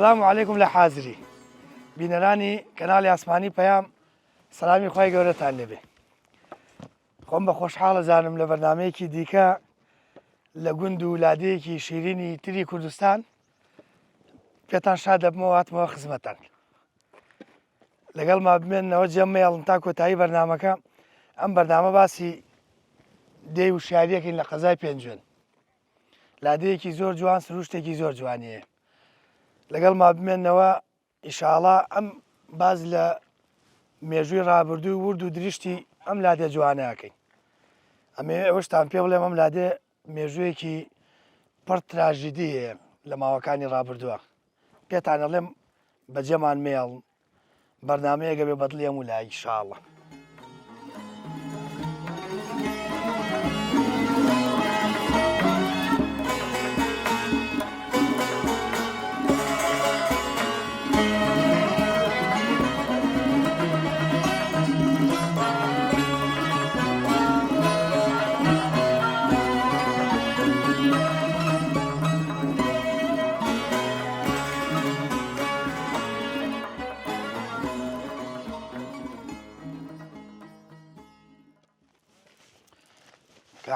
السلام عليكم لحاضري بینەرانی کەناڵی ئاسمانی پەیام سەلامی خۆی گەورەتان لێبێ. خۆم بە خۆشحاڵە زانم لە بەرنامەیەکی دیکە لە گوند و لادەیەکی شیرینی تری کوردستان پێتان شاد دەبمەوە هاتمەوە خزمەتان. لەگەڵما بمێنەوە جەممەیاڵن تا کۆتایی بەرنامەکە. ئەم بەرنامە باسی دێی وشیاریەکەین لە قەزای پێنجوێن. لادەیەکی زۆر جوان سروشتێکی زۆر جوانیە. لەگەڵما بمێنەوە ئیشاڵا ئەم باز لە مێژووی ڕابردووی ورد و دریشتی ئەم لادێ جوانەکەین. ئەمێ ئەوەشتان پێ بڵێم ئەم لادێ مێژوویەکی پڕ تراژیدیە لە ماوەکانی ڕابردووە. پێتان ئەڵێم بەجێمان مێڵ بەرنامەیەکە بێ بەدڵێم و لای ئیشاڵڵا.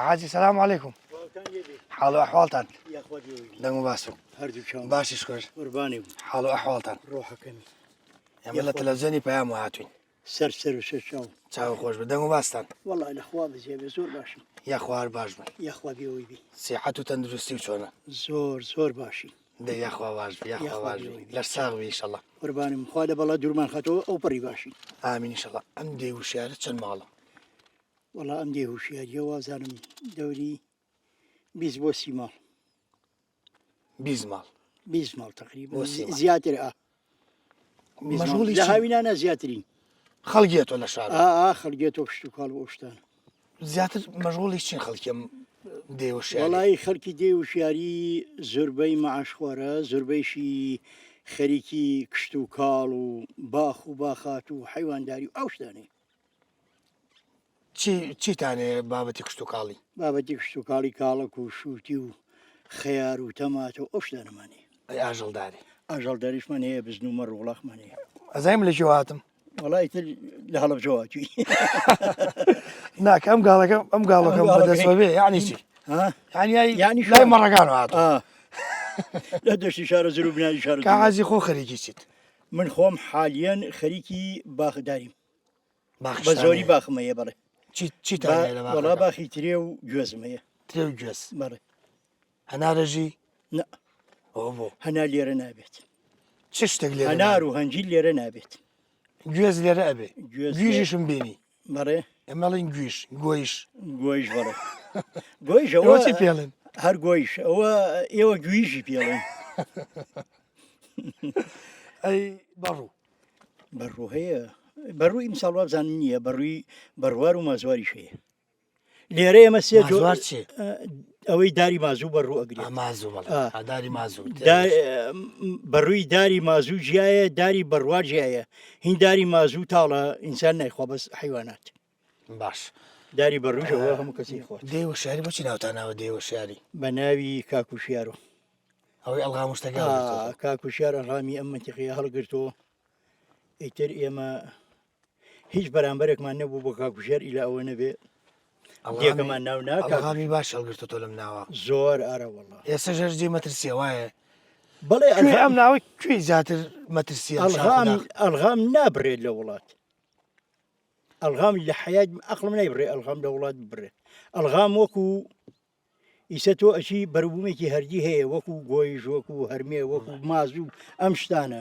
حاجی سلام علیکم. حال و احوالتان؟ دەنگ و باسو باشی شکر. حال و احوالتان؟ ئێمە لە تەلەڤیزیۆنی پەیام هاتووین. سەر و شەو چاو خۆش بە دەنگ و باستان. وەڵای لەخوا بەجێبێ زۆر باشم. یاخوار باش بن. یاخوا بێەوەی بی. سیحەت و تەندروستی و چۆنە؟ زۆر باشی. دە یاخوا باش بی یاخوا باش بی. لەر ساغ بی ئیشەڵڵا. قوربانم خوا لە بەڵا دوورمان خەتەوە ئەو پەڕی باشی. ئامین ئیشەڵڵا. ئەم دێی وشیارە چەند ماڵە؟ وەڵا ئەم دێ هوشیاریە وازانم دەوری 20 بۆ 30 ماڵ. 20 ماڵ. 20 ماڵ تقریبا زیاتر مەشغوڵی لە هاوینانە زیاترین. خەڵگێتۆ لە شار؟ خەڵگێتەوە پشت و کاڵ بۆ شتان. زیاتر مەشغوڵی چین خەڵکی ئەم دێ وشیاری؟ وەڵای خەڵکی دێ وشیاری زۆربەی مەعاشخوارە، زۆربەیشی خەریکی کشت و کاڵ و باخ و باخات و حیوانداری و ئەو شتانەی. چیتانێ بابەتی کشت و کاڵی؟ بابەتی کشت و کاڵی کاڵک و شووتی و خەیار و تەمات و ئەو شتانەمانێ. ئاژەڵداری؟ ئاژەڵداریشمان هەیە، بزن و مەڕ و وڵاخمان هەیە. ئەزایم لە کێوە هاتم؟ وەڵای تر لە هەڵەبجەواتووی. ناکە ئەم گاڵەکەم بەدەستەوە بێ یعنی چی؟ یعنی لای مەڕەکان هاتووە لە دەشتی شارە زر و بناری شارە. کاغازی خۆ خەریکی چیت؟ من خۆم حالیان خەریکی باخداریم. بە زۆری باخم هەیە. بەڵێ چیتان لە وەڵا باخی ترێ و گوێزم هەیە. ترێ و گوێز؟ بەڵێ. هەنارەژی؟ نە. ئەوە بۆ هەنار لێرە نابێت. چ شتێک لێرە؟ هەنار و هەنجیل لێرە نابێت. گوێز لێرە ئەبێ؟ گوێژیشم بینی؟ بەڵێ. ئەمەڵین گۆیش بەڵێ. گۆیش ئەوە چی پێڵێن؟ هەر گۆیش ئەوە ئێوە گویژی پێڵێن. ئەی بەڕوو هەیە. بەڕووی ئیمساڵ وابزانم نییە، بەڕووی بەڕوار و مازواریش هەیە. لێرە ئێمە سێ جوار چێ؟ ئەوەی داری مازوو بەڕوو ئەگرێت. مازوو داری مازوو. بەڕووی داری مازوو ژایە، داری بەڕوار ژایە. هین داری مازوو تاڵە ئینسان نایخوا بەس حیوانات. باش. داری بەڕووشەوە هەموو کەسی خۆت. دێ وشیاری بۆچی ناوتاناوە دێ وشیاری؟ بە ناوی کاکوشیارۆ. ئەوەی ئەڵغامشتەکە کاکوشیار ئەڵغامی ئەم منتیقەیە هەڵگرتەوە. ئیتر ئێمە هیچ بەرامبەرێکمان نەبوو بۆ کاکوشیار ئیلا ئەوە نەبێ دیەکەمان ناو ناکە. ئەڵغامی باش هەڵگرتۆ لەم ناوە زۆر ئارە وەڵڵا. ئێستا ژەرجی مەترسیە وایە؟ بەڵێ ئەم ناوەی کوێی زیاتر مەترسیە؟ ئەڵغام نابڕێت لە وڵات. ئەڵغام لە حیات عەقڵم نایبڕێ ئەڵغام لە وڵات ببڕێ. ئەڵغام وەکو ئیسە تۆ ئەچی بەربوومێکی هەرگی هەیە وەکو گۆیژ وەکو هەرمێ وەکو مازوو ئەم شتانە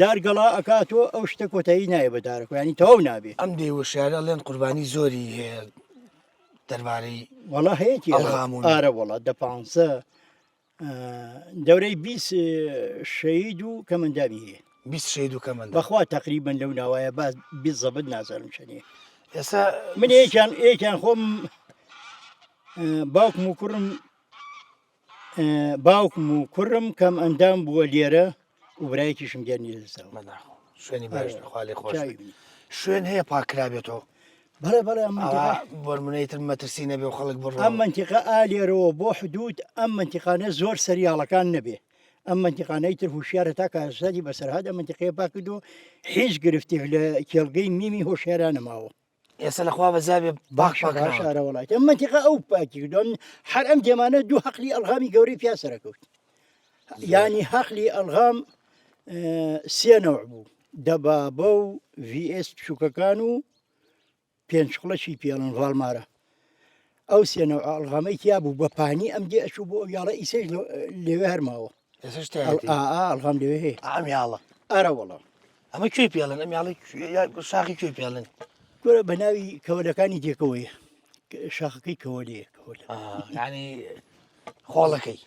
دارگەڵا ئەکاتۆ ئەو شتە کۆتایی نایە بە دارەکە ینی تەواو نابێ ئەم دێوەشارە ئەڵێن قوربانی زۆری هەیە دەربارەی وەڵا هەیەی ئەڵغامون. ئارە وڵات دە پانسە دەورەی 20 شەید و کەمەنداوی هەیە 20 شەید و کەمەندە بەخوا تقریبن لەو ناوایە باز 20 زەبت نازانم چەنێ ئێستا من ئێکیان خۆم باوکم و کوڕم کەم ئەندام بووە لێرە و برایەکیشم گەرنی لەسەوە مەداخۆ شوێنی باش خاڵی خۆش چاوی بنی. شوێن هەیە پاکرابێتەوە بەڵێ بەڵێ ئەم بۆرمونەیتر مەترسی نەبێ و خەڵک بڕ ئەم منتیقە ئالێرەوە بۆ حدود ئەم منتیقانە زۆر سەریاڵەکان نەبێ ئەم منتیقانەی تر هوشیارە تا کاسەتی بەسەرهاد ئەم منتیقەیە پاکردو هیچ گرفتی لە کێڵگەی میمی هۆشیارانە ماوە ئێستا لەخوا بەزابێ باش شارە وڵات ئەم منتیقە ئەو پاکی کردو هەر ئەم دێمانە دوو حەقلی ئەلغامی گەورەی پیاسەرەکەوت ینی حەقلی ئەلغام سێ نەوع بوو دەبابە و VS چووکەکان و پێنج قڵەشی پێڵن ڤالمارە ئەو سێنەوە ئەڵغامەی تیا بوو بە پانی ئەم دێ ئەچوو بۆ ئەو یاڵە ئیسەی لێوێ هەرماوە ئەڵغام لێوێ هەیە ئەمیاڵە ئارە وەڵام ئەمە کوێ پێڵن ئەمیاڵی شاخی کوێ پێڵن گۆرە بە ناوی کەوەلەکانی تێکەوەیە شاخەکەی کەوەلەیە کەوەلە ینی خۆڵەکەی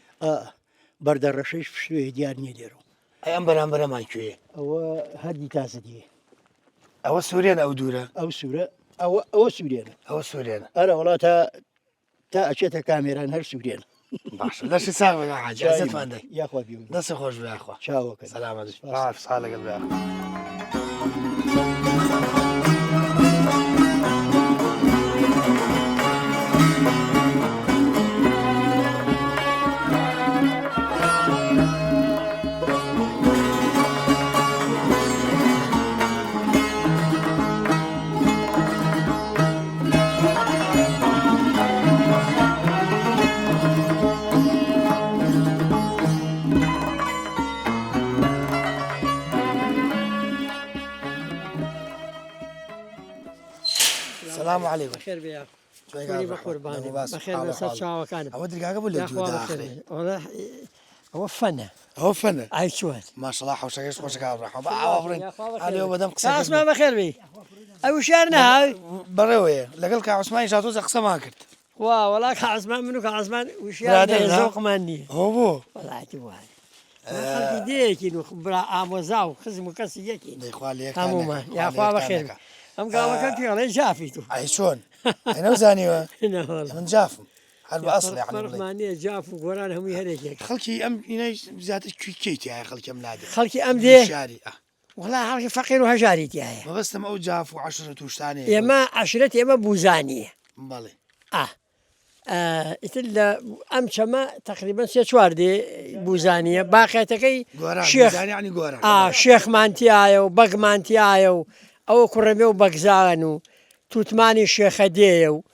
بەردەڕەشەیش شوێ دیار نییە لێرەوە ئەی ئەم بەرامبەرەمان کوێ ئەوە هەردی تازەدیە ئەوە سوورێن ئەو دوورە ئەو سوورە ئەوە سوورێنە ئەوە سوورێنە ئەرە وڵات تا ئەچێتە کامێران هەر سوورێنە باشە دەشی ساغ حاجەتمان یاخوا بێ دەستی خۆش بێخوا چاوەکە سەلامەت ساڵ لەگەڵ بێ السلام عليكم بخير بيا شوي بقرباني بخير بس شاوكان أود دقيقة ولا يا اخوان بخير والله هو فنه هو فن عايش شوال ما شاء الله حوشك خوشك الرحمة عافرين عليه وبدم قصة اسمع بخير بي أو شارنا هاي بروية لقلك عثمان جاتوز أقسى ما كرت والله كعثمان منو كعثمان وشارنا ذوق مني هو بو والله جوال خلقي ديك إنه خبرة عموزاو خزم كسي يكين دي خوالي تماما يا أخوان بخير أم قالوا كنت يلا شافيتو أي شلون أنا وزاني هنا والله من جافم حرب أصل يعني فرق مانية جاف وقران هم يهريك خلكي أم هنا زاد كيتي يا خلكي أم نادي خلقي أم دي شاري والله خلقي فقير وهجاري يا ما بس تم جاف وعشرة وشتاني يا ما عشرة يا ما بوزانية بالي إتلا أم شما تقريبا سيشوار دي بوزانية باقيتكي شيخ يعني قوران شيخ مانتيايو بق مانتيايو أو كرميو بقزانو توتماني شيخ ديو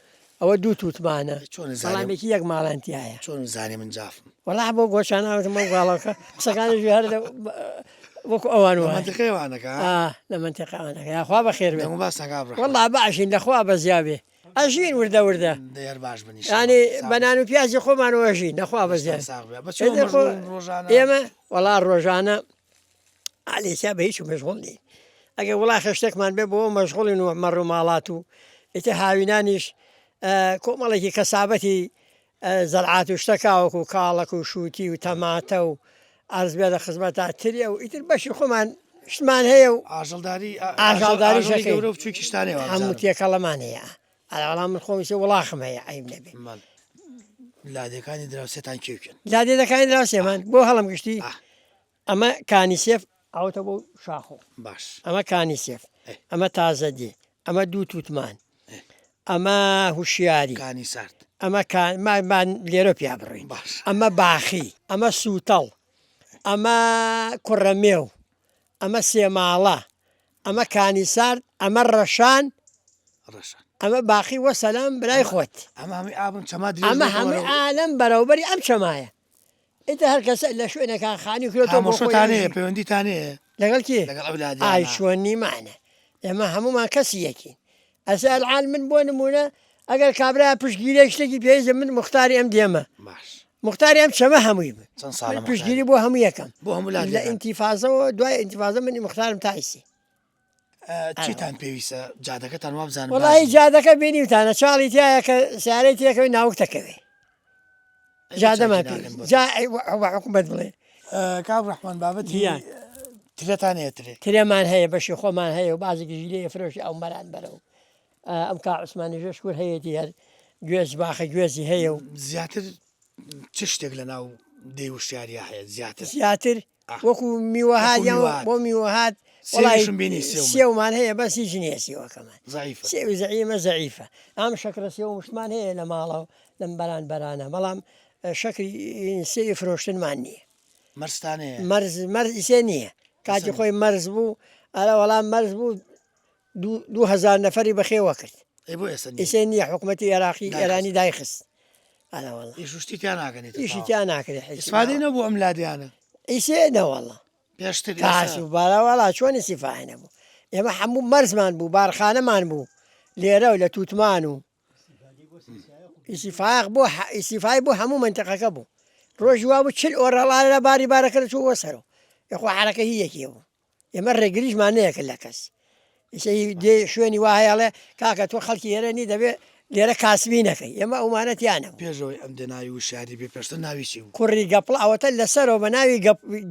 أو دو توتمانا والله ميكي يق مالانتيايا شلون زاني من جاف والله أبو قوش أنا ما قالك سكان الجهر وكو أوانو منطقي وانك لمنطقة وانك يا أخوة بخير مو بس نقابر والله بعشين الأخوة بزيابي أجين وردة دير باش بني يعني بنانو بيازي خومان وأجين أخوة بزيابي بس شو روجانا إيما والله الروجانا علي سابه شو مشغولني أجي والله خشتك من بيبو مشغول إنه مروا مالاتو إتهاوينانيش كومالكي كسابتي زرعات واشتكاوك وكالك وشوتي وتماتو أرز بيد خدمات تريا وإتر باش خومان شتمان هي عجلداري شكل يوروب شو كشتاني عمتي كلامانية على علام الخومسي والله خمية عيب نبي لا دي كان دراسة عن كيوكن لا دي كان دراسة من بو هلم قشتي أما كان سيف أو تبو شاخو باش أما كان سيف أما تازدي أما دو توتمان أما هوشياري كاني سارت أما كان ما ليروبيا برين أما باخي أما سوتال أما كرميو أما سيمالا أما كانيسار أما الرشان أما باخي وسلام بلا إخوت أما هم عالم بروبري أم شماية أنت هالكاس إلا شو إنك كان خاني كله توبو شو تانية بيوندي تانية لقال كي لقال أولادي شوني معنا لما همو ما كسيكين أسأل عالم من بون مونا ئەگەر کابرا پشتگیری شتێکی پێویستە من مختاری ئەم دێمە باش مختاری ئەم چەمە هەمووی من چەند ساڵە پشتگیری بۆ هەموو یەکەم بۆ هەموو لە لادێکان ئینتیفازەوە دوای ئینتیفازە منی مختارم تایسی چیتان پێویستە جادەکەتان وا بزانم وڵی جادەکە بینیوتانە چاڵی تایە کە سیارەی تێکەوەی ناوکتەکەوێ جادەمان حکومەت بڵێ کاب ڕحمان بابەتی گیان. ترێتان هەیەترێ ترێمان هەیە بەشی خۆمان هەیە و بازێکی لێ فرۆشی ئەو مەران بەرەو ئەم کا عوسمانی ژێشکور هەیەی هەر گوێز باخە گوێزی هەیە و زیاتر چ شتێک لە ناو دەی وشتیاریا هەیە زیاتر زیاتر وەکو میوەهات بۆ میوەهات سێویشم بینی سێوم. سێومان هەیە بەسی ژنیە سیوەکەمان زعیفە سێوی زەعیمە زەعیفە ئەم شەکرە سێ و مشتمان هەیە لە ماڵەوە لەم بەران بەرانە بەڵام شەکری سێوی فرۆشتنمان نییە مەرستان هەیە مەرز ئیسێ نییە کاتی خۆی مەرز بوو ئەرە وەڵام مەرز بوو 2000 نەفەری بەخێوە کرد ئەی بۆ ئێستا نییە. ئیسێ نییە حکوومەتی عێراقی ئێرانی دایخست ئەوەڵ ئیشوشتی تیان ناکەنیت ئیشی تیان ناکرێت سفادەی نەبوو ئەم لادیانە ئیسێ نەوەڵە پێشتر کاس و بارەوەڵا چۆنی سیفاە نەبوو ئێمە هەموو مەرزمان بوو بارخانەمان بوو لێرە و لە تووتمان و ئیسیفاق بۆ ئیسیفای بۆ هەموو منتەقەکە بوو ڕۆژی وا بوو چل ئۆڕەڵا لە باری بارەکە چوو وەسەرەوە یخوا حرەکە هی یەکێ بوو ئێمە ڕێگریشمان نەیەکرد لە کەس دێ شوێنی وایەڵێ کاکە تۆ خەڵکی ئێرەنی دەبێت لێرە کاسبی نەکەی ئێمە ئەومانەتیانە پێشەوەی ئەم دێناوی و شاری بێ پێشتە ناوی چی بوو کوڕی گەپڵ ئەوەتە لەسەرەوە بە ناوی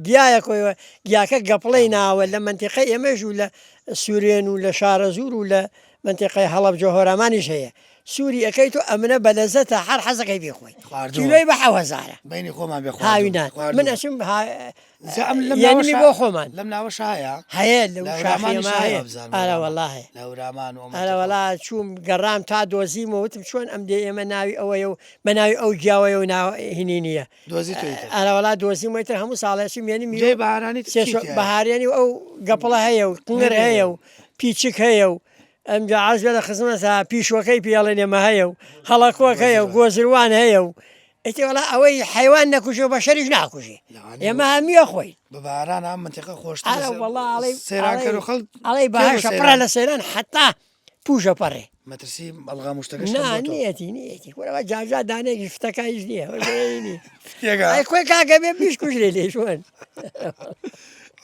گیایەکەوە گیاکە گەپڵەی ناوە لە منتیقی ئێمەش و لە سوورێن و لە شارە زور و لە منتیقی هەڵەب جۆهۆرەمانیش هەیە سووری ئەەکەیت و ئەمنە بە لەزەتە هەر حەزەکەی بێخۆی کیلۆی بە 1000 بینی خۆمان بێ هاوینان من ئەچم یعنی بۆ خۆمان لەم ناوەش هەیە هەیە لە لاورامانیش هەیە بزانم. ئارەوەڵا هەیە لاورامان و ئەرەوەڵا چوم گەڕام تا دۆزیمەوە وتم چۆن ئەم دێ ئێمە ناوی ئەوەیە و بە ناوی ئەو گیاوەیە و هینی نییە دۆزی تویتر ئەرەوەڵا دۆزیمەوەیتر هەموو ساڵێکی مێنی جێ بەهارانی بەهاریانی ئەو گەپڵە هەیە و قنگەر هەیە و پیچک هەیە و ئەمجا عاز بێ لە خزمەتە پیشوەکەی پیاڵێن ئێمە هەیە و هەڵەکۆک هەیە و گۆزروان هەیە و ئێتیوەڵا ئەوەی حیوان نەکوژێ و بە شەریش ناکوژێ ئێمە هەمیە خۆی بە باران ئەم منتیقە خۆش سێرانکە و خەڵ ئەڵی بەهاشە پڕە لە سەیران حتا پوشە پەڕێ مەترسی ئەلغا مشتەکە نیەتی نیەتی وەرەوە جاجا دانێکی شتەکایش نییە خۆی کاکە بێ پیش کوژرێ لێ شوێن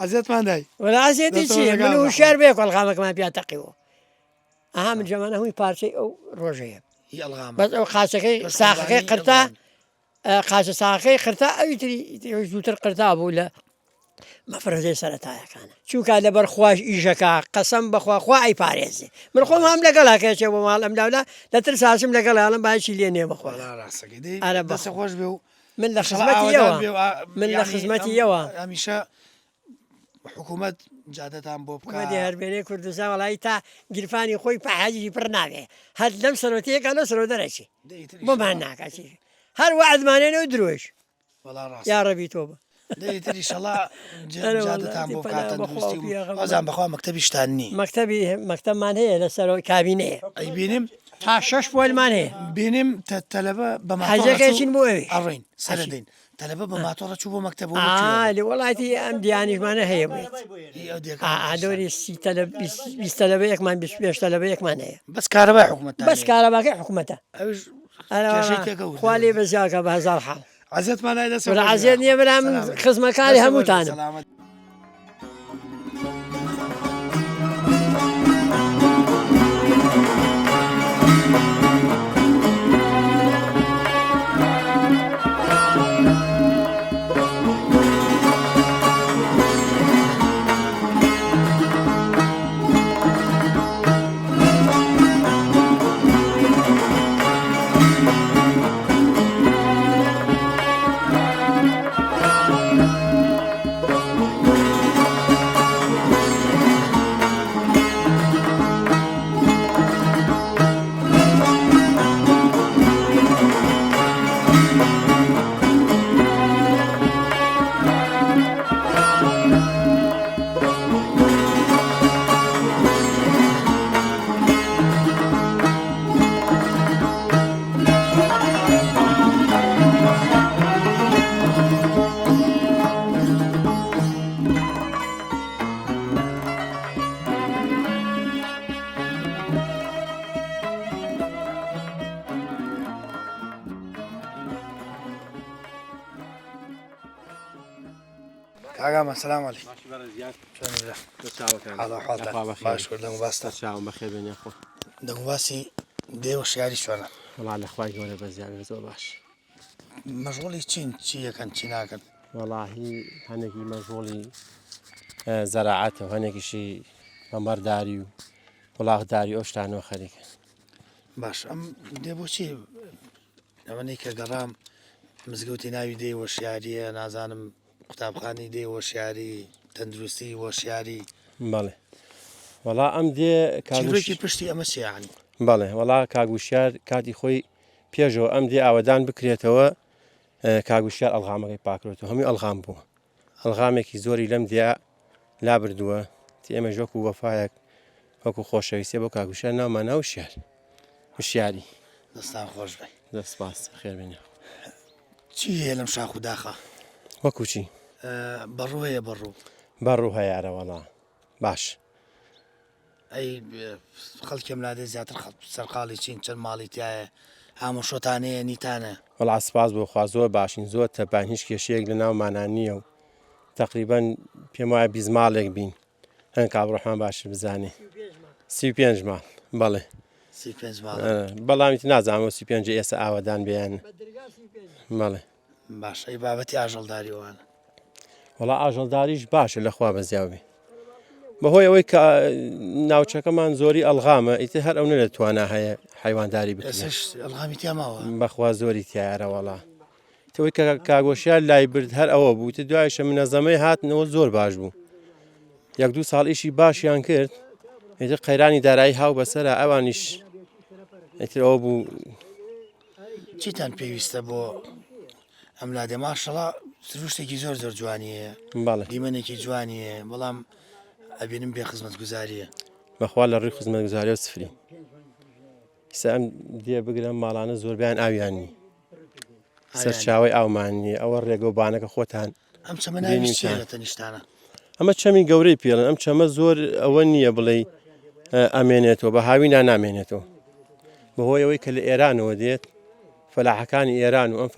حەزێتمان دای وەلازێتی چیە من وشار بێ کۆڵغامەکەمان پیا تەقیەوە ئەها من جەمانە هەمووی پارچەی ئەو ڕۆژەیە بەس ئەو قاچەکەی ساخەکەی قرتا قاچە ساخەکەی قرتا ئەوی تری زووتر قرتا بوو لە مەفرەزەی سەرەتایەکانە چووکە لەبەر خوۆش ئیژەکە قەسەم بەخواخوا ئەی پارێزێ من خۆم هەم لەگەڵاکەچێ بۆ ماڵ ئەم لاولا لە تر ساسم لەگەڵاڵم باچی لێ نێ بەخۆ ئارە بەسە خۆش بێ و من لە خزمەتیەوە من لە خزمەتیەوە هەمیشە حکوومەت جادەتان بۆ بکە هەربێنەی کوردستان وڵی تا گیرفانی خۆی پەحاجی پڕ ناوێ هەر لەم سەرۆتەیەکە لە سەرۆ دەرەچی بۆمان ناکاچی هەر وعدمانێنەوە درۆش یا ڕەبی تۆ بە دەیتری شەڵا جادەتان بۆ کاتە دروستی و ئەزان بەخوا مەکتەبی شتان نی مەکتەبمان هەیە لەسەرەوە کابینەیە ئەی بینیم تا 6 پۆلمان هەیە بینیم تەلەبە بە حەجەکەچین بۆ ئەوێ ئەڕین سەردەین تەلەبە بە ماتۆڕە چوو بۆ مەکتەب لە وڵاتی ئەم دیانیشمانە هەیە بێت ئادۆری تەلەبەیەکمان 25 تەلەبەیەکمان هەیە بەس کارەبای حکوومەت بەس کارەباکەی حکوومەتە خوا لێ بەزیاکە بە 1000 حاڵ عزیێتمان عزیێت نییە برا من خزمەکانی هەمووتانم کاگامە سلام علیکم. باشی بەڕێزیار چۆنی برا؟ چاوەکان حاڵە حاڵتان باش کرد دەنگ باستە چاوم بەخێر بێنێ خۆ دەنگ باسی دێوە شیاری چۆنە وەڵا لە خوای گەورە بەزیار زۆر باش مەژغوڵی چین چی یەکەن چی ناکەن وەڵاهی هەنێکی مەژغوڵی زەراعەتە و هەنێکیشی بەمبەرداری و وڵاغداری ئەو شتانەوە خەریکە باش ئەم دێ بۆچی ئەوەنەی کە گەڕام مزگەوتی ناوی دێ وەشیاریە نازانم قوتابخانی دێ وەشیاری تەندروستی وەشیاری بەڵێ وەڵا ئەم دێ چیرۆکی پشتی ئەمە چیانی بەڵێ وەڵا کاگوشیار کاتی خۆی پێشەوە ئەم دێ ئاوەدان بکرێتەوە کاگوشیار ئەلغامەکەی پاکرێتەوە هەمووی ئەلغام بووە ئەلغامێکی زۆری لەم دیا لا بردووە تی ئێمە ژۆک و وەفایەک وەکو خۆشەویستێ بۆ کاگوشیار ناومانە وشیاری دەستان خۆش بێ دەست باس خێر بێنێ چی هەیە لەم شاخ و داخە وەکو چی بەڕوو هەیە بەڕوو بەڕوو هەیەرە وەڵا باش ئەی خەڵکێم لادێ زیاتر سەرقاڵی چین چەند ماڵی تایە هەموو شۆتانەیە نیتانە وەڵا سپاس بۆ خوا زۆر باشین زۆر تەپان هیچ کێشەیەک لە ناومانان نییە و تقریبان پێم وایە 20 ماڵێک بین هەن کابڕۆحمان باشتر بزانێ 35 ماڵ بەڵێ 35 ماڵ بەڵامیت نازانم 35 ئێستا ئاوەدان بیان بەڵێ باش ئەی بابەتی ئاژەڵداریەوەوانە وەڵا ئاژەڵداریش باشە لەخوا بەزیاوێ بەهۆی ئەوەی کە ناوچەکەمان زۆری ئەلغامە ئیتر هەر ئەو نە دەتوانە هەیە حیوانداری بکرێت ئێسش ئەلغامی تیاماوە بەخوا زۆری تیارە وەڵا تەوەی کە کاگۆشیار لای برد هەر ئەوە بوو تە دوایشە منەزەمەی هاتنەوە زۆر باش بوو یەک دوو ساڵ ئیشی باشیان کرد ئیتر قەیرانی دارایی هاو بەسەرە ئەوانیش ئیتر ئەوە بوو چیتان پێویستە بۆ ئەم لادێ ماشەڵا سروشتێکی زۆر زۆر جوانیە بەڵێ دیمەنێکی جوانیە بەڵام ئەبینم بێ خزمەت گوزاریە بەخوا لە ڕووی خزمەت گوزاری و سفری ئیسا ئەم دێ بگرم ماڵانە زۆربیان ئاویانی سەرچاوی ئاومانی ئەوە ڕێگەوبانەکە خۆتان ئەم چەمە ناوی چیە لە تەنیشتانە ئەمە چەمی گەورەی پێڵن ئەم چەمە زۆر ئەوە نییە بڵێ ئەمێنێتەوە بە هاوینا نامێنێتەوە بەهۆی ئەوەی کە لە ئێرانەوە دێت فەلاحەکانی ئێران و ئەم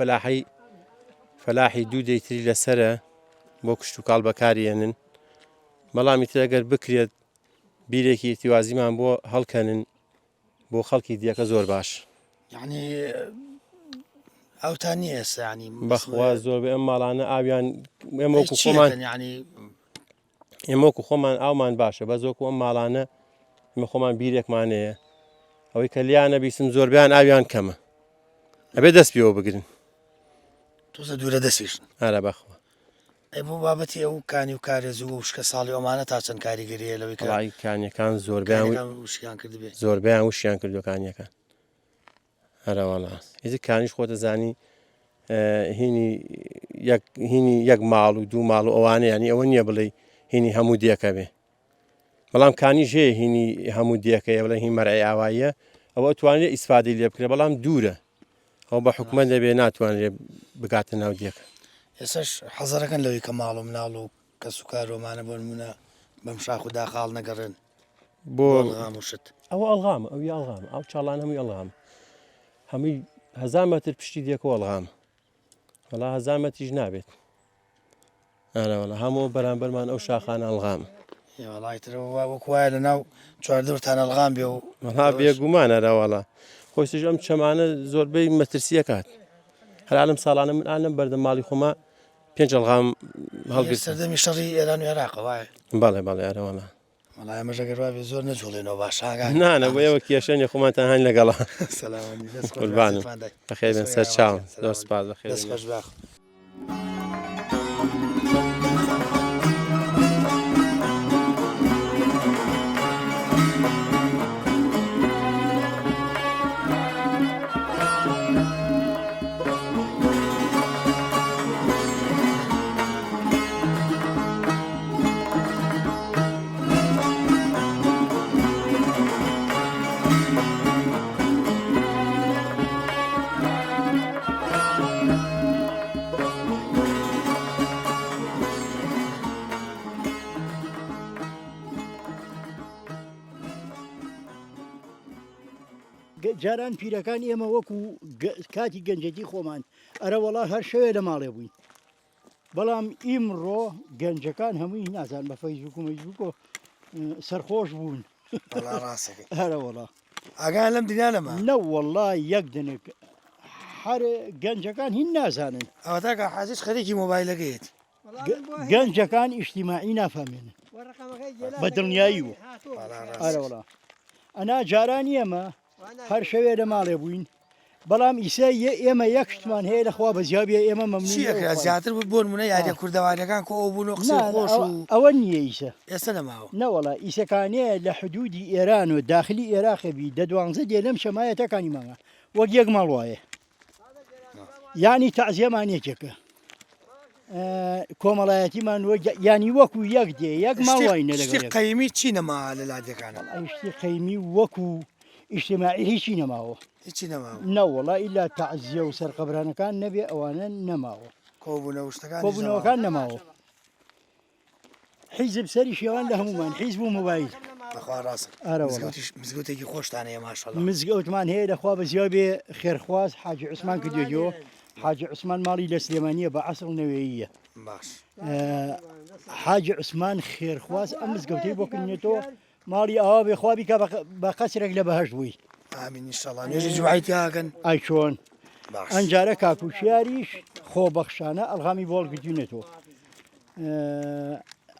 فەلاحی دوو دەیتری لەسرە بۆ کشت و کاڵ بەکارێنن بەڵامی تر ئەگەر بکرێت بیرێکی ئتیوازیمان بۆ هەڵکەنن بۆ خەڵکی دیەکە زۆر باش یعنی ئەوتان نیە ئێستا ینی بەخوا زۆر بێ ئەم ماڵانە ئاویان ئێمە وەکو خۆمان ینی ئێمە وەکو خۆمان ئاومان باشە بە زۆکو ئەم ماڵانە ئمە خۆمان بیرێکمانەیە ئەوەی کە لیانە بیستم زۆربیان ئاویان کەمە ئەبێ دەست پێوە بگرن تۆزە دوورە دەستیشن ئارە بەخوا ئەی بۆ بابەتی ئەو کانی و کارێز و شکە ساڵی ئەومانە تا چەند کاریگەریە لەوەی کە وڵی کانیەکان زۆربیان وشیان کرد بێ زۆربیان وشیان کردوەکانیەکان هەرەوەڵا هیچ کانیش خۆتە زانی هینی یەک ماڵ و دوو ماڵ و ئەوانە ینی ئەوە نییە بڵێ هینی هەموو دیەکە بێ بەڵام کانیش هەیە هینی هەموو دیەکەیە بڵێ هی مەرعی ئاواییە ئەوە توانێت ئیسفادەی لێ بکرێت بەڵام دوورە ئەو بە حکومەت دەبێ ناتوانێت بگاتە ناو دیەکە ئێسش حەزەرەکەن لەوەی کە ماڵ و مناڵ و کە سوکارۆمانە بۆ نمونە بەم شاخ و داخاڵ نەگەڕێن بۆ غاموشت ئەوە ئەڵغامە ئەوی ئەڵغامە ئەو چاڵان هەمووی ئەڵغام هەمووی 1000 مەتر پشتی دیەکە ئەڵغام وەڵا 1000 مەتریش نابێت ئارەوەڵا هەموو بەرامبەرمان ئەو شاخانە ئەڵغام وڵایترەوە وەکوایە لە ناو چواردەورتان ئەلغام بێ و وەڵا بێگومانەرەوەڵا خۆشتش ئەم چەمانە زۆربەی مەترسیە کات هەرالم ساڵانە من ئالم بەردە ماڵی خۆما 5 ئەڵغام هەڵگرت سەردەمی شەڕی ئێران و عێراق وایە بەڵێ بەڵێ ئارەوەڵا وەڵای ئەمەژەگەروا بێ زۆر نەجوڵێنەوە باشاگان نانە بۆ ئێوە کێشەنی خۆمانتان هەن لەگەڵا سەلامی قوربانم بەخێر بێن سەر چاوم زۆر سپاس بەخێر دەست خۆش باخ جاران پیرەکان ئێمە وەکو کاتی گەنجەتی خۆمان ئەرە وەڵا هەر شەوێ لە ماڵێ بووین بەڵام ئیمڕۆ گەنجەکان هەمووی نازان بە فەیسبوک و مەیسبوک سەرخۆش بوون والله ڕاستەکەی هەرە وەڵا ئاگان لەم دنیا لەمە نەوەڵڵا یەک دنێک هەر گەنجەکان هین نازانن ئەوە تاکە حاجیش خەریکی مۆبایلەکەیت گەنجەکان ئیشتیماعی نافەمێنن بە دڵنیایی بوو ئارە وەڵا ئەنا جارانی ئێمە هەر شەوێ لە ماڵێ بووین بەڵام ئیسا ئێمە یەک شتمان هەیە لەخوا بەزیابێ ئێمە چیەکە زیاتر بوو بۆ نمونە یاریە کوردەوانەکان کۆ بوون و قسەی خۆش و ئەوە نییە ئیسە ئێستا نەماوە نەوەڵا ئیسەکانەیە لە حدودی ئێران و داخلی عێراقەبی دە12 دێ لەم شەمایەتەکانی ماوە وەک یەک ماڵ وایە یعنی تەعزیەمان یەکێکە کۆمەڵایەتیمان ینی وەکو یەک دێ یەک ماوای شتی قەیمی چی نەما لە لادەکانە ئەیشتی قەیمی وەکو ئیجتیماعی هیچی نەماوە هیچی نەماوە نەوەڵا ئیلا تەعزیە و سەرقەبرانەکان نەبێ ئەوانە نەماوە کۆبوونە شتەکان کۆبوونەوەکان نەماوە حیزب سەری شێوان لە هەمومان حیزب و موبایل بەخوا ڕاست مزگەوتێکی خۆشتانەیە ماشەڵڵا مزگەوتمان هەیە لەخوا بەزیابێ خێرخواز حاجی عوسمان کردوێتەوە حاجی عوسمان ماڵی لە سلێمانیە بە عەسڵ نەوێییە باش حاجی عوسمان خێرخواز ئەم مزگەوتەی بۆ کردنێتەوە ماڵی ئەوە بێخوابی کە بە قەسرێک لە بەهەشت بووی ئامین ئینشاڵڵا نوێژی جوعیتیاکەن ئای چۆن باش ئەنجارە کاکوشیاریش خۆبەخشانە ئەلغامی بۆڵ گرتوونێتەوە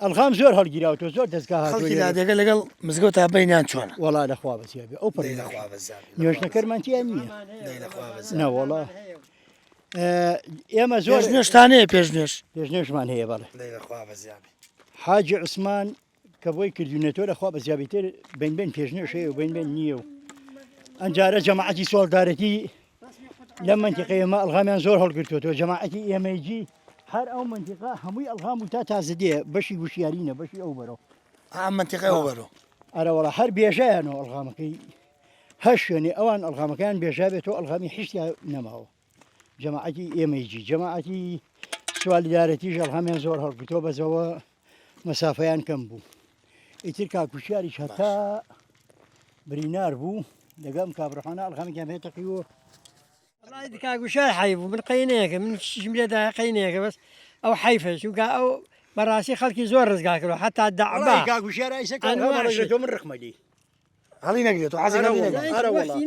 ئەلغام زۆر هەڵگیراوەوە زۆر دەستگا خەڵکی لادێگە لەگەڵ مزگەوت تا بینیان چۆنە وەڵا لەخوا بەزیابێ ئەو پڕی لەخوا بەزیابێ نوێژنەکەرمانتیان نییە لەخوا بەزیابێ نەوەڵا ئێمە زۆر نوێشتانەیە پێش نوێش پێشنێژمان هەیە بەڵێ لەخوا بەزیابێ حاجی عوسمان کە بۆی کردوونێتەوە لەخوا بەزیابێتر بین پێشنێش هەیە و بین نییە و ئەنجارە جەماعەتی سۆڵدارەتی لەم منتیقەی ئێمە ئەلغامیان زۆر هەڵگرتوێتەوە جەماعەتی ئێمەیجی هەر ئەو منتیقا هەمووی ئەلغام و تا تازە دێ بەشی وشیارینە بەشی ئەو بەرەوە ئەم منتیقەی ئەو بەرەوە ئەرەوەڵا هەر بێژایانەوە ئەلغامەکەی هەر شوێنێ ئەوان ئەلغامەکەیان بێژا بێتەوە ئەلغامی حیشتیا نەماوە جەماعەتی ئێمەیجی جەماعەتی سوالیدارەتیش ئەلغامیان زۆر هەڵگرتەوە بەزەوە مەسافەیان کەم بوو ئیتر کاکوشیاریش هەتا برینار بوو لەگەم کابڕخانە ئەلغامێکیان هێتەقیوە کاگوشار حی بوو من قەینەیەکە من شملێدا قەینەیەکە بەس ئەو حیفە چونکە ئەو بەڕاستی خەڵکی زۆر ڕزگا کردەوە حتا دەعبا کاگوشیارە ئیسەکە من ڕخمەلی هەڵی نەگرێت و حەزی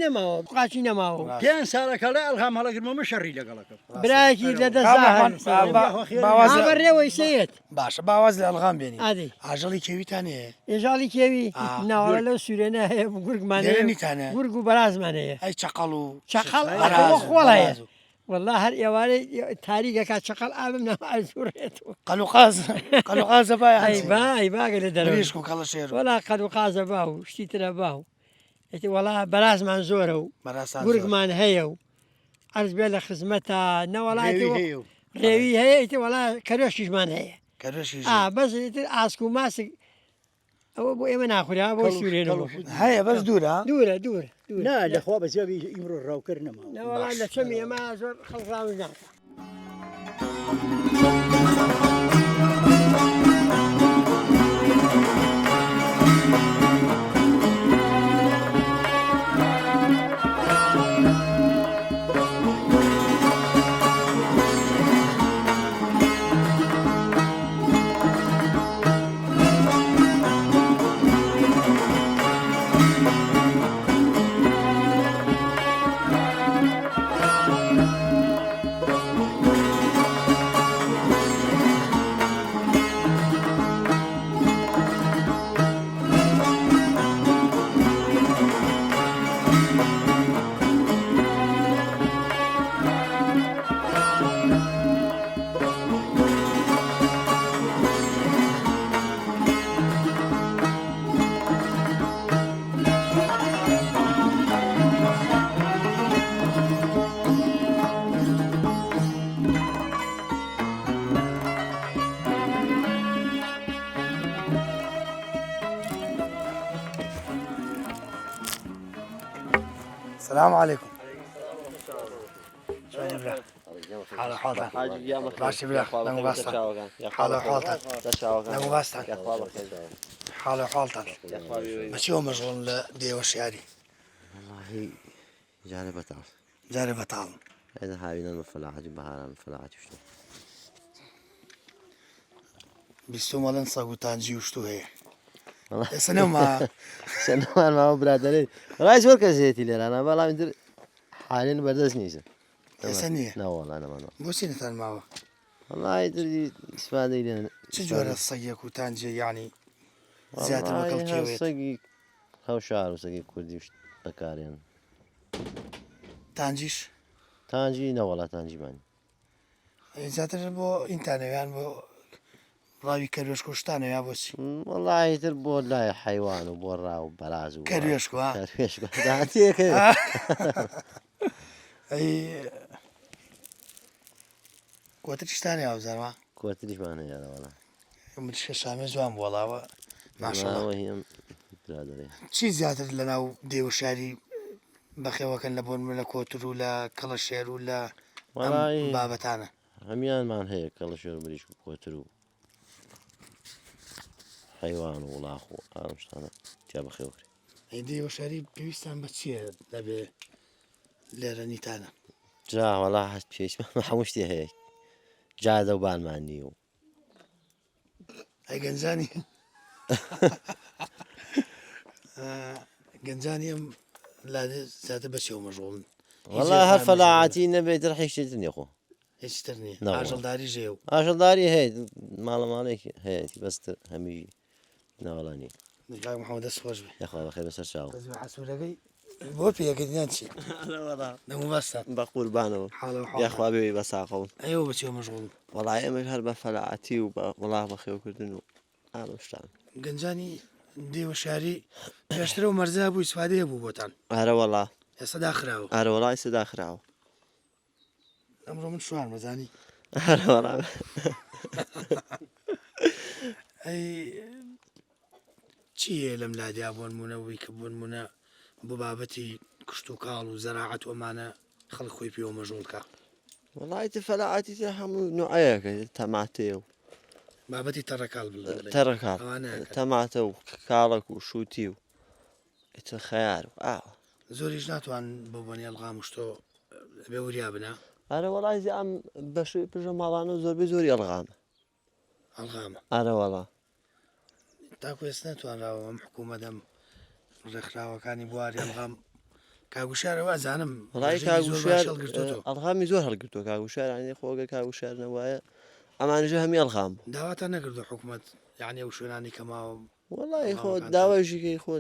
نەماوە قاچی نەماوە 5 ساڵەکە لە ئەلغام هەڵەگرمەمە شەڕی لەگەڵەکە برایەکی لە دەستڕێوەی سێت باشە باواز لە ئەلغام بێنی ئادی ئاژەڵی کێویتانەیە ئێژاڵی کێوی ناوە لەو سوورێنە هەیە گورگمانێتانە گورگ و بەرازمانەیە ئەی چقەڵ و چقەڵ خۆڵەیە والله هەر ئێوارەی تاریکەکە چقەڵ ئابم نەمازوڕێتەوە قەلوقازە باای باگە لە دەرویش و کەڵە شێر وەڵا قەدوقازە با و شتی ترە با و ئەتی وەڵا بەرازمان زۆرە و گورگمان هەیە و عەرز بێ لە خزمەتە نەوەڵاتی ڕێوی هەیە ئیتی وەڵا کەرۆشیشمان هەیە بەس ئاسک و ماسک ئەوە بۆ ئێمە ناخوریا بۆ سوورێنەوە هەیە بەس دوورە نا لەخوا بەزیابی ئیمڕۆ ڕاوکرد نەماوە نەوەڵا لە چەمی ئێمە زۆر خەڵڕاوی ناکە السلام عليكم. حالا حالتان باشی برا نمو باستان حالا حالتان نمو باستان حالا حالتان بچی هو مشغول لديوة الشعري والله جاري بطال جاري بطال إذا هاوينا من فلاحة بهارا من فلاحة وشنو بیستۆ مەڵەن سەگ و تانجی وشتو هەیە والله ئێستا نەما سنوان ما برادري والله زور كزيتي لي انا والله مدري حاليا بردس نيزه ئێستا نییە لا والله انا ما بۆچی نەتان ماوە والله يدري استفاده لي چ جۆرە سەگێک و تانجێ یعنی زیاتر بەکەڵکێوێت سقي هاو شعر وسقي كردي وش بكاريان تانجیش تانجي لا والله تانجي ماني زیاتر بۆ ئینتانەویان بۆ ڕاوی کەروێشک و شتانەوە بۆچی والله يتر بو لا حيوان وبورا وبراز کەروێشک وا كرويش داتيك ئەی کۆتر شتانی هاوزارەوە كوتريش ماني يا والله مریشکە شامێ جوان بۆڵاوە ماشەڵڵا وهي برادري چی زیاتر لە ناو دێوە شاری بەخێوەکەن لە بۆن لە کۆتر و لە کەڵە شێر و لە والله بابەتانە هميان مان هيك كل شيء بريش كوترو حيوان ولا اخو انا مش انا جاب خيوكري ئەی دێوە شاری پێویستان بە چییە دەبێ لێرە نیتانە جا والله حس بشيش ما حوشتي هيك جا ذوبان ماني ئەی گەنجانی گەنجانی ئەم لادێ زیاتر بەچێوە مەژغوڵن والله هالفلاعاتي نبي ترحيش تدني اخو هیچتر نییە ناوە. ئاژەڵداری ژێ و عشان داري هي مال مالك هي بس همي ناولاني نگای محەممەد دەست خۆش بێ يا اخويا بخير بس ارشاو حسوورەکەی بۆ پێکردیان چی انا والله دەموبەستان بقول بانو يا اخويا بيبي بس اقول ئەیەوە بەچێوە مەژغوڵن والله ايام هل بفلاعاتي والله بخير كردنو انا مش تعمل گەنجانی دێوە شاری پێشترە و مەرزا بوو سوادەیە بوو بۆتان هذا والله ئێستا داخراوە هذا والله يصير داخل ئەمڕۆ من شوان مەزانی هذا والله ئەی چییە لەم لادیا بۆنمونەوەی کە بۆنمونە بۆ بابەتی کشت و کاڵ و زەراعەت ئەمانە خەڵک خۆی پێوە مەژۆڵکە والله تفلاعاتي تهم نوعيك تماتيو بابەتی تەڕەکاڵ بڵێ تركات ئەوانە تماتو كالك وشوتيو خيار زۆریش ناتوان بۆ بۆنی ئەلغام شتۆ بێ وریا بنا انا والله زي ام باش بجا مالانو زور بزوري الغام ئەلغامە انا والله تاکو ئێست ناتوانراوە ئەم حکوومە دەم ڕێکخراوەکانی بواری ئەلغام کاگوشارەوە زانم والله هەڵگرتوتەوە كاغوشار الغامي زور هلقتو كاغوشار يعني خوغا كاغوشار نوايا اما انا همي الغام داواتە نەکردو حکوومەت یعنی ئەو شوێنانی کەماوە والله خو داواجي كي خو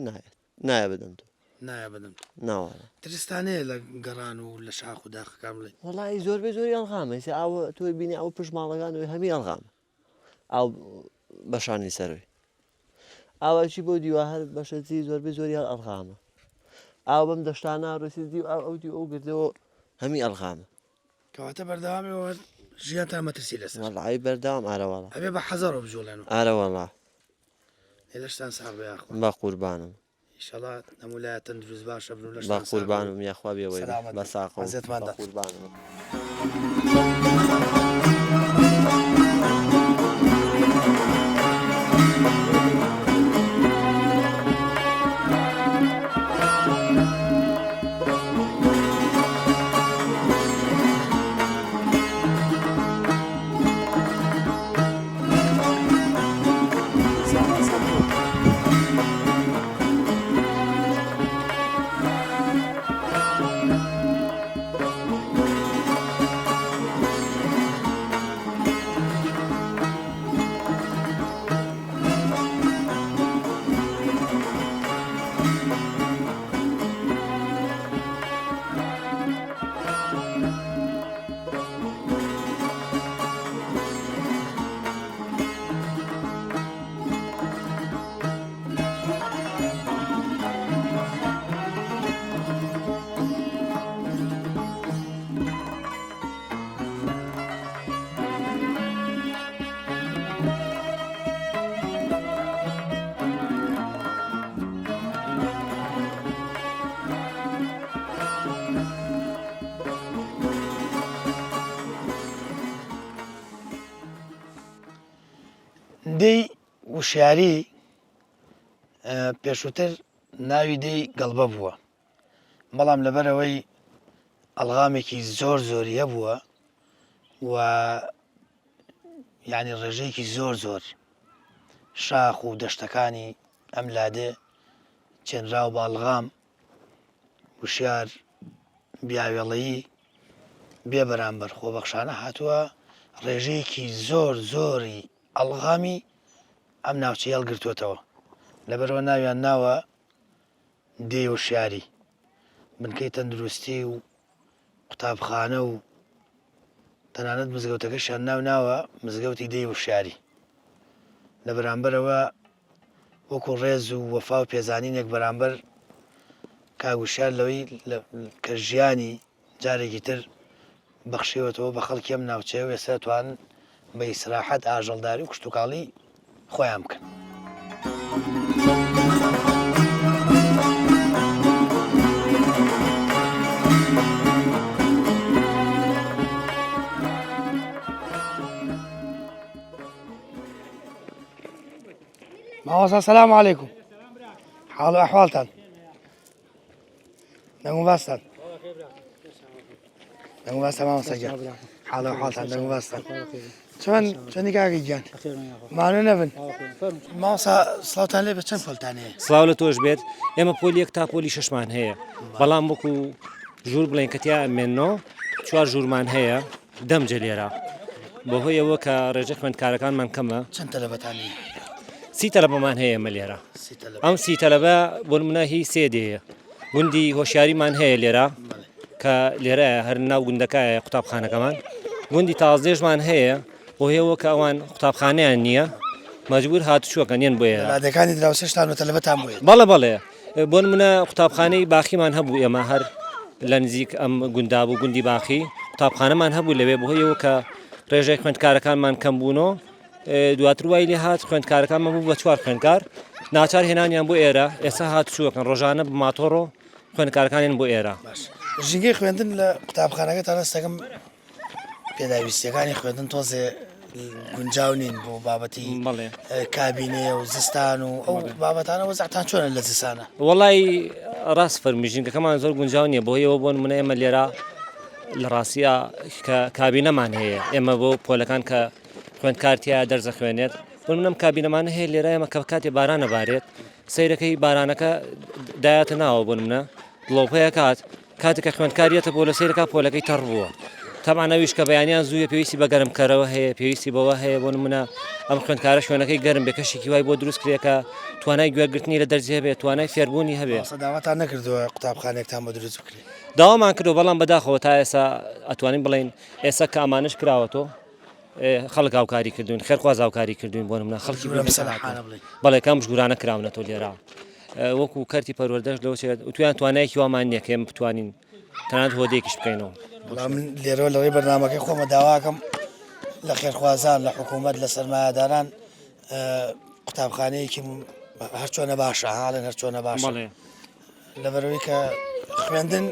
نايا بدنتو نایە بدەم نا والله ترستانەیە لە گەڕان و لە شاخ و داخەکان بڵێ والله زور بزوري الغام يسي او تو بيني او بش مالغان همي الغام او بشاني سروي او شي بودي واحد باش تزي زور بزوري الغام او بم دشتانا رسيدي او دي او قدو همي الغام کەواتە بەردەوامەوە ژیانتان مەترسی لەسەر والله عيب بردام على والله ئەبێ بە حەزەرەوە بجوڵێنەوە على والله لە شتان ساغ بەیاخوا بقربانم ئیشەڵا هەمولایە تەندروست باشە بن و لە بقربانم يا اخويا بيا ويلي سلامت. بساقو عزتمان ده. بقربانم دەی وشیاری پێشووتر ناوی دەی گەڵبە بووە بەڵام لەبەرەوەی ئەلغامێکی زۆر زۆریە بووە و یعنی ڕێژەیەکی زۆر شاخ و دەشتەکانی ئەم لادێ چێنراو باڵغام وشیار بیاوێڵەیی بێ بەرامبەر خۆبەخشانە هاتووە ڕێژەیەکی زۆری ئەڵغامی ئەم ناوچەی هەڵگرتوێتەوە لەبەرەوە ناویان ناوە دێ وشیاری بنکەی تەندروستی و قوتابخانە و تەنانەت مزگەوتەکەشیان ناوە مزگەوتی دێ وشیاری لە بەرامبەرەوە وەکو ڕێز و وەفا و پێزانینێک بەرامبەر کاگوشیار لەوەی کە ژیانی جارێکی تر بەخشیوەتەوە بە خەڵکی ئەم ناوچەیە و ێستا توانن بە ئیسراحەت ئاژەڵداری و کشتتوکاڵی خۆیان بکەن. ماوەسا سەلام عەلەیکوم حاڵ و ئەحواڵتان دەنگ و باستان دەنگ و باستە مامۆستاگیان حاڵ و ئەحواڵتان دەنگ و باستان چۆنی کاکەی گیان مانوو نەبن ماوەسا سڵاوتان لێ بە چەند پۆلتان هەیە سڵاو لە تۆش بێت ئێمە پۆلی یەک تا پۆلی شەشمان هەیە بەڵام وەکو ژوور بڵێن کەتیا ئەمێنەوە چوار ژوورمان هەیە دەمجە لێرە بەهۆی ئەوە کە ڕێژە خوێندکارەکانمان کەمە چەند تەلەبەتانی سی تەلەبەمان هەیە ئەمە لێرە ئەم سی تەلەبە بۆ نمونە هی سێ دەیە گوندی هۆشیاریمان هەیە لێرە کە لێرە هەر ناو گوندەکایە قوتابخانەکەمان گوندی تازدێژمان هەیە بۆ هێوە کە ئەوان قوتابخانەیان نییە مەجبور هاتوچووەکەنیان بۆ ئێرە لادەکانی دراوسێشتان و تەلەبەتان بووێت بەڵێ بۆ نمونە قوتابخانەی باخیمان هەبوو ئێمە هەر لە نزیک ئەم گوندا بوو گوندی باخی قوتابخانەمان هەبوو لەوێ بەهۆیەوە کە ڕێژەی خوێندکارەکانمان کەم بوونەوە دواتر وای لێ هات خوێندکارەکانمان بوو بە چوار خوێندکار ناچار هێنانیان بۆ ئێرە ئێستا هاتوچووەکەن ڕۆژانە بە ماتۆڕۆ خوێندکارەکانیان بۆ ئێرە ژینگەی خوێندن لە قوتابخانەکە تا ڕستەکەم پێداویستیەکانی خوێندن تۆزێ گونجاو نین بۆ بابەتی کابینێ و زستان و ئەو بابەتانە وەزعتان چۆنە لە زستانە وەڵی ڕاست فەرمیژینگەکەمان زۆر گونجاو نییە بۆیەوە بۆ نمونە ئێمە لێرە لە ڕاستیە کابینەمان هەیە ئێمە بۆ پۆلەکان کە خوێندکارتیا دەرزە خوێنێت بۆ منم کابینەمانە هەیە لێرە ئێمە کە کاتێ بارانە بارێت سیرەکەی بارانەکە دایاتە ناوە بۆ منە دڵۆپەیە کاتێکە خوێندکاریەتە بۆ لە سیرەکە پۆلەکەی تەڕ بووە تەمانەویش کە بەیانیان زوویە پێویستی بە گەرمکەرەوە هەیە پێویستی بەوە هەیە بۆ نمونە ئەم خوێندکارە شوێنەکەی گەرم بێ کەشێکی وای بۆ دروست کرێکە توانای گوێگرتنی لە دەرجێ بێت توانای فێربوونی هەبێت داواتان نەکردووە قوتابخانێکتان بۆ دروست بکرێت داوامان کردو بەڵام بەداخەوە تا ئێستا ئەتوانین بڵین ئێستا کە ئامانش کراوەتەوە خەڵک هاوکاری کردوین خێرخواز هاوکاری کردوین بۆ نمونە خەڵکی بەڵێ کام ژگورانە کراونەتەوە لێرە وەکو کەرتی پەروەردەش لەوە تویان توانایەکی وامان نییە کە ئێمە بتوانین تەنانەت هۆدەیەکیش بکەینەوە بەڵام لێرەوە لەڕێی بەرنامەکەی خۆمە داواکەم لە خێرخوازان لە حکوومەت لە سەرمایهداران قوتابخانەیەکی هەر چۆنە باشە هاڵێن هەر چۆنە باشە لەبەرەوەی کە خوێندن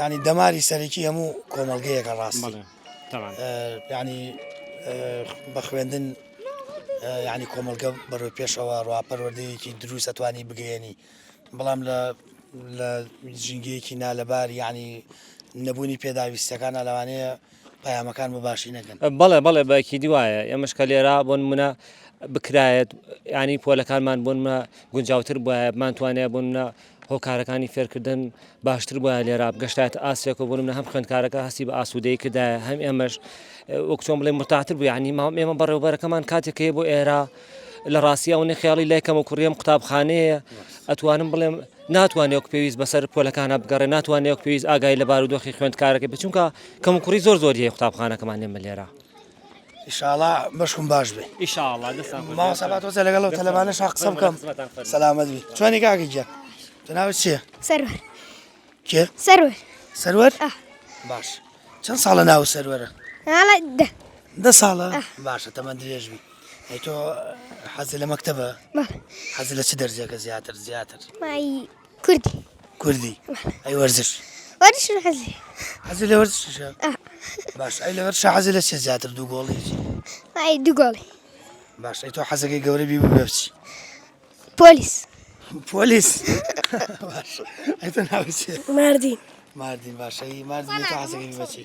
ینی دەماری سەرەکی هەموو کۆمەڵگەیەکە ڕاستی ینی بە خوێندن ینی کۆمەلگە بەڕووی پێشەوە ڕواپەروەردەیەکی دروست ئەتوانی بگەێنی بەڵام لە ژینگەیەکی نالەبار ینی نەبوونی پێداویستەکان لەوانەیە پایامەکان بەباشی نەکەن بەڵێ بەکی دیوایە ئێمەشکە لێرا بۆ نمونە بکرایەت ینی پۆلەکانمان بۆ منە گونجاوتر بواە بمانتوانێت بۆ منە هۆکارەکانی فێرکردن باشتر بواە لێرا بگەشتایەت ئاسیێک و بۆ منە هەم خوێندکارەکە هەستی بە ئاسوودەی کردایە هەم ئێمەش وەک چۆن بڵێ مرتاحتر بوو ینی ئێمە بەڕێوەبەرەکەمان کاتێکەیە بۆ ئێرە لە ڕاستی ئەوەی خیاڵی لایکەم و کوڕیم قوتابخانەیە ئەتوانم بڵێم ناتوانێت پێویست بەسەر پۆلەکانە بگەڕێ ناتوانێت پێویست ئاگای لە بارودۆخی خوێندکارەکە بچونکە کەم و کوڕی زۆر هەیە قوتابخانەکەمان ئێمە لێرە ئیشاڵا بەشکم باش بێ ماوەسەباتۆزە لەگەڵەوە تەلەبانەش قسە بکەم سەلامەت بی چۆنی کاکی گیان تۆ ناوت چییە؟ سەرور کێ؟ سەرور سەرور؟ باش چەند ساڵە ناو سەروەرە؟ دە ساڵە؟ باشە تەمەەن درێژبی ئەی تۆ حەزی لە مەکتەبە؟ حەزی لە چ دەرجێکە زیاتر کوردی کوردی ئەی وەرزش حەزی لە وەرزشە؟ باش ئەی لە وەرشە حەزی لە چێ زیاتر دوو گۆڵی دوو گۆڵی باش ئەی تۆ حەزەکەی گەورە بی بوو بێ بچی؟ پۆلیس باش ئەی تۆ ناوت چییە؟ ماردین ماردین باشە ئەی ماردین تۆ حەزەکەی بی بەچی؟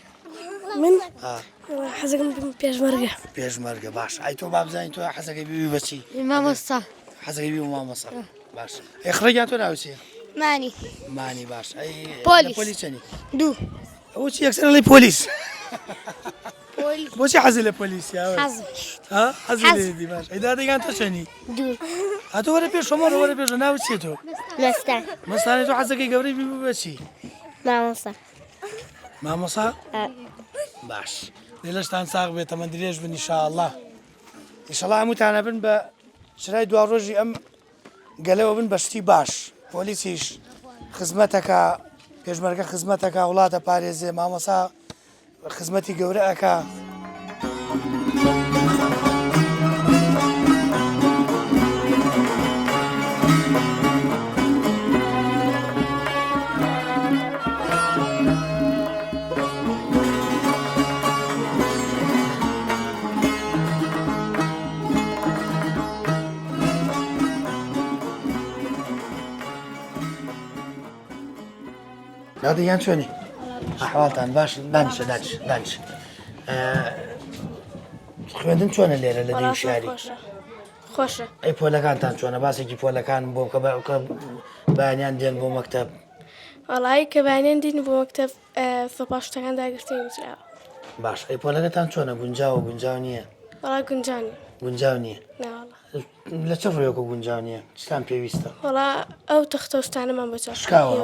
من آه حەزەکەم پێشمەرگە پێشمەرگە باش ئەی تۆ بابزانین تۆ حەزەکەی ببی بەچی مامۆستا حەزەکەی بی مامۆستا باش ئەی خڕێکیان تۆ ناوچێ مانی مانی باش ئەی پۆلیس. پۆلیس چەنی دوو ئەو چی یەکسەر لەی پۆلیس بۆچی حەزی لە پۆلیسیاوە ها حەزی لێدی باش ئەی دادەگان تۆ چەنی دوو هاتۆ وەرە پێش شۆمەڕە وەرە پێشە ناوت چێ تۆ مەستان مەستانی تۆ حەزەکەی گەورەی بی بەچی مامۆستا مامۆسا باش لێلەشتان ساغ بێت ئەمە درێژ بن ئینشاءالله ئینشاءالله هەمووتانە بن بە شرای دوا ڕۆژی ئەم گەلەوە بن بە شتی باش پۆلیسیش خزمەتەکە پێشمەرگە خزمەتەکە وڵاتە پارێزێ مامۆسا خزمەتی گەورە ئەکا دادەیان چۆنی ئەحواڵتان باش دانیشە دانیش خوێندن چۆنە لێرە لە دیو شاری خۆشە ئەی پۆلەکانتان چۆنە باسێکی پۆلەکان بۆ کە بەیانیان دێن بۆ مەکتەب وڵایی کە بانیان دین بۆ مەکتەب سەپاشتەکان داگرتین وجراوە باش ئەی پۆلەکەتان چۆنە گونجاو نییە وڵا گونجانی گونجاو نییە ناوەڵا لە چه ڕۆیەکە گونجاو نییە چتان پێویستە وڵا ئەو تەختۆستانەمان بۆ شکاوە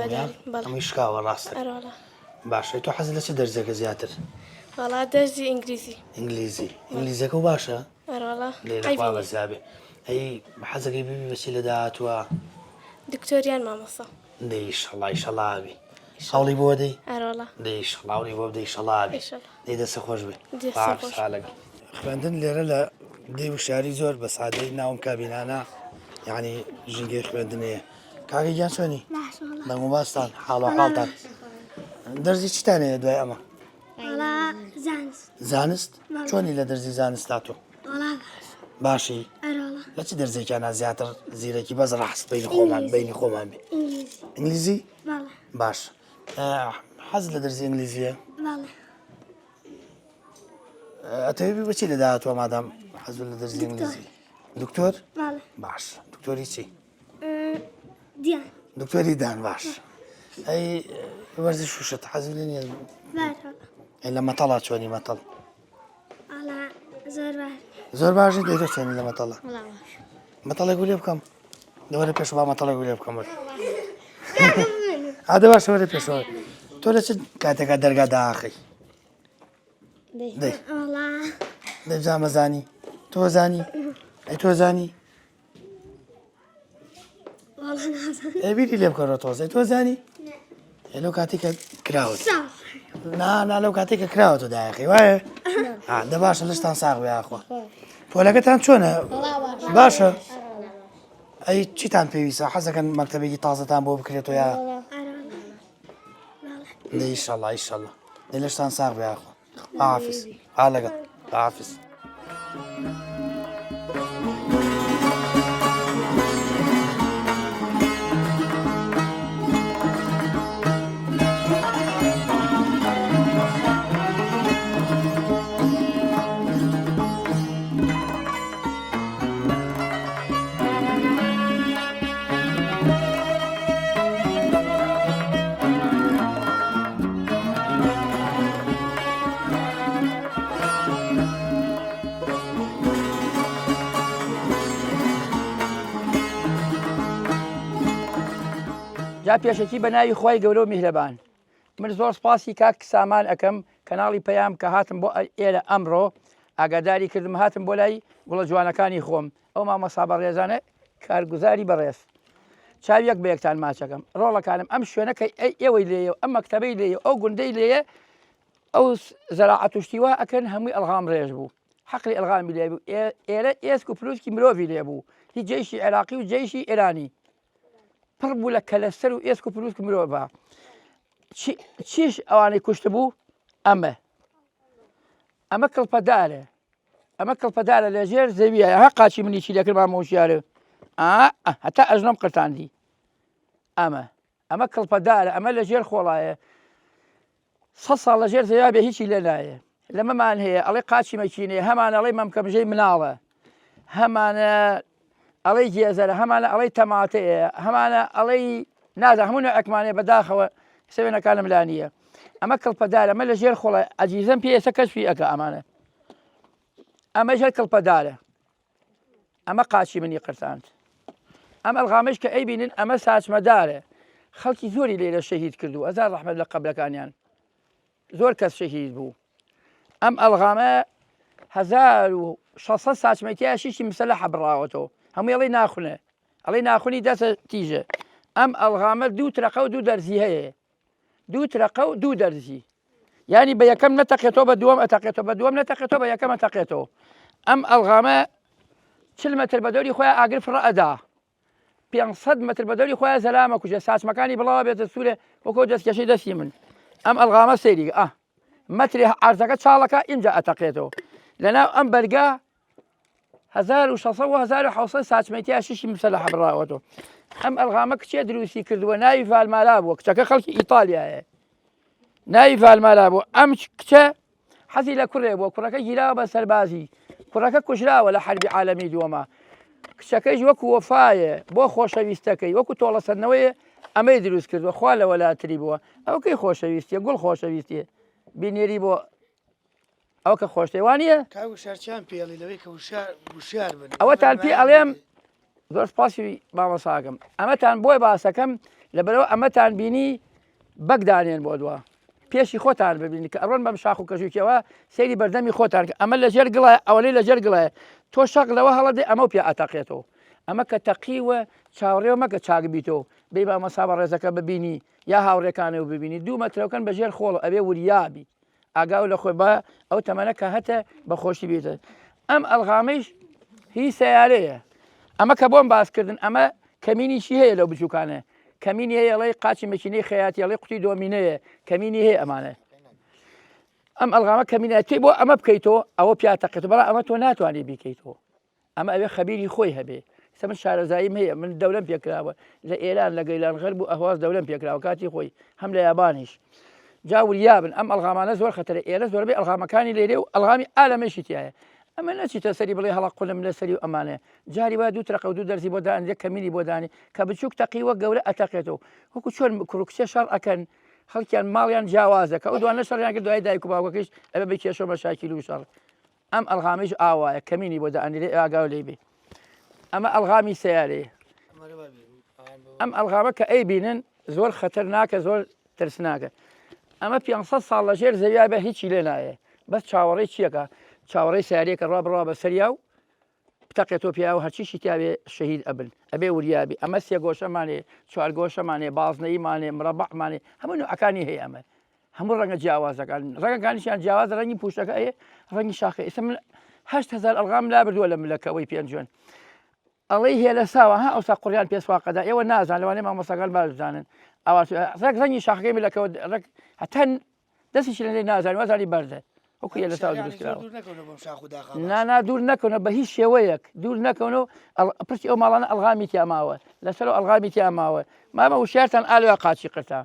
بەڵ ئەمەی شکاوە ڕاستە ئەرۆڵا باش ئەی تۆ حەز لە چه دەرزێکە زیاتر وڵا دەرزی ئینگلیزی ئینگلیزیەکە و باشە ئەرۆڵا لێرەخوا بەزابێ ئەی حەزەکەی ببی بەچی لە داهاتووە دکتۆریان مامۆستا ئیشەڵابی هەوڵی بۆ دەی ئەرۆڵا هەوڵی بۆ بدەی ئیشەڵابی دەی دەستە خۆش بێ خوێندن لێرە لە دەی و شاری زۆر بە سادەی ناوم کابینانە یعنی ژینگەی خوێندنەیە کاگەی گیان چۆنی دەنگوباستان حاڵەحاڵتان دەرزی چتانەیە دوای ئەمە زانست چۆنی لە دەرزی زانستا تۆ باشی لە چ دەرزێکیانە زیاتر زیرەکی بەز ڕاست بینی خۆمان بێ ئینگلیزی باش حەز لە دەرزی ئینگلیزیە ئەتەوێبی بچی لە داهاتوە مادام حەز لە دەرزی ئینگلیزی دکتۆر باش دکتۆری چی دکتۆری دان باش ئەی وەرزی شوشت حەزی لێ نییە لە مەتەڵا چۆنی مەتەڵ زۆر باشی دەیتۆ چۆنی لە مەتەڵە مەتەڵێک لێ بکەم دەوەرە پێشەوە مەتەڵێک لێ بکەم ئادە باشە وەرە پێشەوە تۆ لە چ کاتێکا دەرگا داخی دەیجا مەزانی تۆ زانی ئەی تۆ زانی بیری لێ بکەڕە تۆزای تۆ زانی لەو کاتێکە کراوت نا لەو کاتێکە کراوەتە داخی وایە دە باشە لەشتان ساغ بێخوا پۆلەکەتان چۆنە باشە ئەی چیتان پێویستە حەزەکەن مەکتەبێکی تازەتان بۆ بکرێتەوە یا ئیشەڵڵا ئیشەڵڵا دەی لەشتان ساغ بێخوا حافز حالەکەت حافز جا پێشەکی بە ناوی خۆی گەورە و میهرەبان من زۆر سپاسی کاک سامان ئەەکەم کەناڵی پەیام کە هاتم بۆ ئێرە ئەمڕۆ ئاگاداری کردم هاتم بۆ لای گوڵە جوانەکانی خۆم ئەو مامەسا بەڕێزانە کارگوزاری بەڕێز چاویەک بە یەکتان ماچەکەم ڕۆڵەکانم ئەم شوێنەکە ئێوەی لێیە ئەم مەکتەبەی لێیە ئەو گوندەی لێیە ئەو زەراعەت و شتیوا ئەکەن هەمووی ئەلغام ڕێژ بوو حەقی ئەلغامی لێ بوو ئێرە ئێسک و پلوسکی مرۆڤی لێ بوو هیچ جێیشی عێراقی و جێیشی ئێرانی پڕ بوو لە کەلەستەر و ئێسک و پلوسک مرۆڤ چیش ئەوانەی کوشت بوو ئەمە کڵپەدارە ئەمە کڵپەدارە لە ژێر زەویە ها قاچی منیشی لەکردمان مۆشیارە هەتا ئەژنۆم قرتاندی ئەمە کڵپەدارە ئەمە لە ژێر خۆڵایە ساڵ لە ژێر زەویا بێ هیچی لێ نایە لەمەمان هەیە ئەڵێ قاچی مەکینێ هەمان ئەڵێ مەمکەمژەی مناڵە هەمانە ئەڵەی گێزەرە هەمانە ئەڵەی تەماتەیە هەمانە ئەڵەی نازە هەموو نوعێکمانێ بەداخەوە سەوێنەکانم لا نییە ئەمە کڵپەدارە ئەمە لە ژێر خۆڵە ئەجیزەم پێ ئێستا کەشفی ئەکە ئەمانە ئەمە ژێر کڵپەدارە ئەمە قاچی منی قرتاند ئەم ئەلغامش کە ئەی بینن ئەمە ساچمەدارە خەڵکی زۆری لێرە شەهید کردو ئەزار ڕەحمەت لە قەبلەکانیان زۆر کەس شەهید بوو ئەم ئەلغامە 1600 ساچمەتیە شیشی مسەلەح بڕاوەتەوە هەمووی ئەڵێ ناخونە ئەڵێ ناخونی دەسە تیژە ئەم ئەلغامە 2 ترەقە و 2 دەرزی هەیە 2 ترەقە و 2 دەرزی ینی بە یەکەم نەتەقێتەوە بە دووەم ئەتەقێتەوە بە دووەم نەتەقێتەوە بە یەکەم ئەتەقێتەوە ئەم ئەلغامە 40 مەتر بە دەوری خۆیان ئاگر فڕە ئەدا 500 متر بە دەوری خۆیان زەلامە کوژە ساچمەکانی بڵاوە بێتە سوورێ وەکۆ دەستکەشەی دەستی من ئەم ئەلغامە سەیری مەتری عەرزەکە چاڵەکە ئینجا ئەتەقێتەوە لەناو ئەم بەرگە 1600 و 1700 ساچمەتیە شیشی مسەلەح بڕاوەتەوە ئەم ئەلغامە کچێ دروستی کردووە ناوی ڤالمالا بووە کچەکە خەڵکی ئیتالیایە ناوی ڤالمالا بوو ئەم کچە حەزی لە کوڕێ بووە کوڕەکە گیراوە بە سەربازی کوڕەکە کوژراوە لە حەربی عالەمی دووەمە کچەکەیش وەکو وەفایە بۆ خۆشەویستەکەی وەکو تۆڵە سەرنەوەیە ئەمەی دروست کردووە خوا لە وەلاتری بووە ئەو کەی خۆشەویستیە گوڵ خۆشەویستیە بینێری بۆ ئەو کە خۆشتێوانە کاوشارچیان پێڵی لەوەی کە وشار بن ئەوەتان پێ ئەڵێم زۆر سپاسی مامەساکەم ئەمەتان بۆی باسەکەم لەبەرەوە ئەمەتان بینی بەگدانێن بۆ دووە پێشی خۆتان ببینی کە ئەڕۆن بەم شاخ و کەژوکەوە سەیری بەردەمی خۆتان کە ئەمە لە ژێر گڵە ئەوەی لە ژێر گڵە تۆ شەق لەوە هەڵەدێ ئەمە پێ ئەتەقێتەوە ئەمە کە تەقیوە چاوەڕێوە مەکە چاک بیتەوە بێ بە مەسابە ڕێزەکە ببینی یا هاوڕێکانەوە ببینی 2 مەترەکەن بە ژێر خۆڵ ئەبێ وریابی ئاگاو لە خۆی بە ئەو تەمەنە کە هەتە بەخۆشی بێتە ئەم ئەلغامیش هی سیارەیە ئەمە کە بۆم باسکردن ئەمە کەمینیشی هەیە لەو بچووکانە کەمینی هەیە ئەڵێ قاچی مەکینەی خەیاتی ئەڵێ قوتی دۆمینەیە کەمینی هەیە ئەمانە ئەم ئەلغامە کەمینەتی بۆ ئەمە بکەیتەوە ئەوە پیاتەقێتەوە بەڵام ئەمە تۆ ناتوانێت بیکەیتەوە ئەمە ئەوێ خەبیری خۆی هەبێ من شارەزاییم هەیە من دەولەم پێکراوە لە ئێران لە گەیلان غەرب و ئەهواز دەولەم پێکراوە کاتی خۆی هەم لە یابانیش جاوریابن ئەم ئەلغامانە زۆر خەتەرە ئێرە زۆربەی ئەلغامەکانی لێرێ و ئەلغامی ئالەمەشی تایە ئەمە نەچیتە سەری بڵێ هەڵق قولم لە سەری و ئەمانە جاری وا 2 ترەقە و 2 دەرزی بۆ دان کەمینی بۆ دانی کە بچووک تەقیوە گەورە ئەتەقێتەوە وەکو چۆن کوڕکچە شەڕ ئەکەن خەڵکیان ماڵیان جیاوازەکە ئەو دوانە شەڕیان کرد دوای دایک و باوکەکەیش ئەبێ بکێشەوە بە شاکیل و شەڕ ئەم ئەلغامیش ئاوایە کەمینی بۆ دانیرێ ئاگاو لێ بێ ئەمە ئەلغامی سیارەیە ئەم ئەلغامە کە ئەی بینن زۆر خەتەر ناکە زۆر ترسناکە ئەمە 500 ساڵ لە ژێر زەویا بە هیچی لێ نایە بەس چاوەڕێی چیەکە چاوەڕێی سیارەیەکە ڕابڕوا بە سەریا و بتەقێتۆ پیا و هەرچیشی تاوێ شەهید ئەبن ئەبێ وریابی ئەمە سێ گۆشەمانێ چوار گۆشەمانێ بازنەیمانێ مرەبەعمانێ هەموو نوعەکانی هەیە ئەمە هەموو ڕەنگە جیاوازەکان ڕەنگەکانیشیان جیاواز ڕەنگی پوشتەکە ئەیە ڕەنگی شاخە ئێستا من 8000 ئەلغام لا بردووە لە ملەکەوەی پێنجۆن ئەڵەی هێلە ساوە ها ئەوسا قوڕیان پێسواقەدا ئێوە نازان لەوانەیە مامۆستاکان بازانن ئەوە ڕەنگی شاخەکەی ملەکەوە هەتەن دەستیشی لەنێ نازانی وازانی بەردە وەکو هێلە ساو دروستکراوە نانا دوور نەکەونە بە هیچ شێوەیەک دوور نەکەونەوە پرسی ئەو ماڵانە ئەلغامی تیاماوە لەسەر ئەلغامی تیاماوە مامە وشارتان ئالوە قاچی قرتا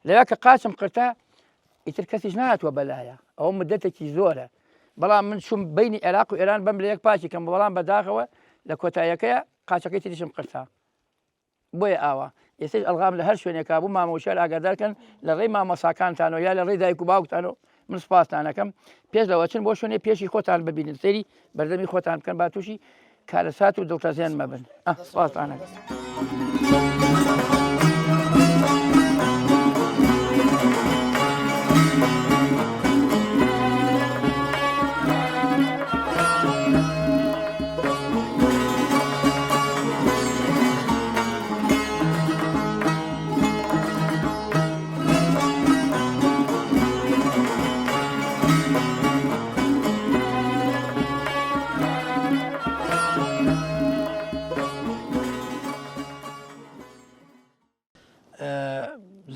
لەوە کە قاچم قرتا ئیتر کەسیش نهاتوە بەلایە ئەوە مدەتێکی زۆرە بەڵام من چوم بینی عێراق و ئێران بەم لە یەک پاچی کەم بەڵام بەداخەوە لە کۆتاییەکەیە قاچەکەی تریشم قرتا بۆیە ئاوە ئێستش ئەلغام لە هەر شوێنێکا بوو مامەوشار ئاگادارکەن لە ڕێی مامەساکانتانەوە یا لە ڕێی دایک و باوکتانەوە من سپاستانەکەم پێش لەوەچن بۆ شوێنێ پێشی خۆتان ببینن سەیری بەردەمی خۆتان بکەن با تووشی کارەسات و دڵتەزیان مەبن سپاستانەکەم.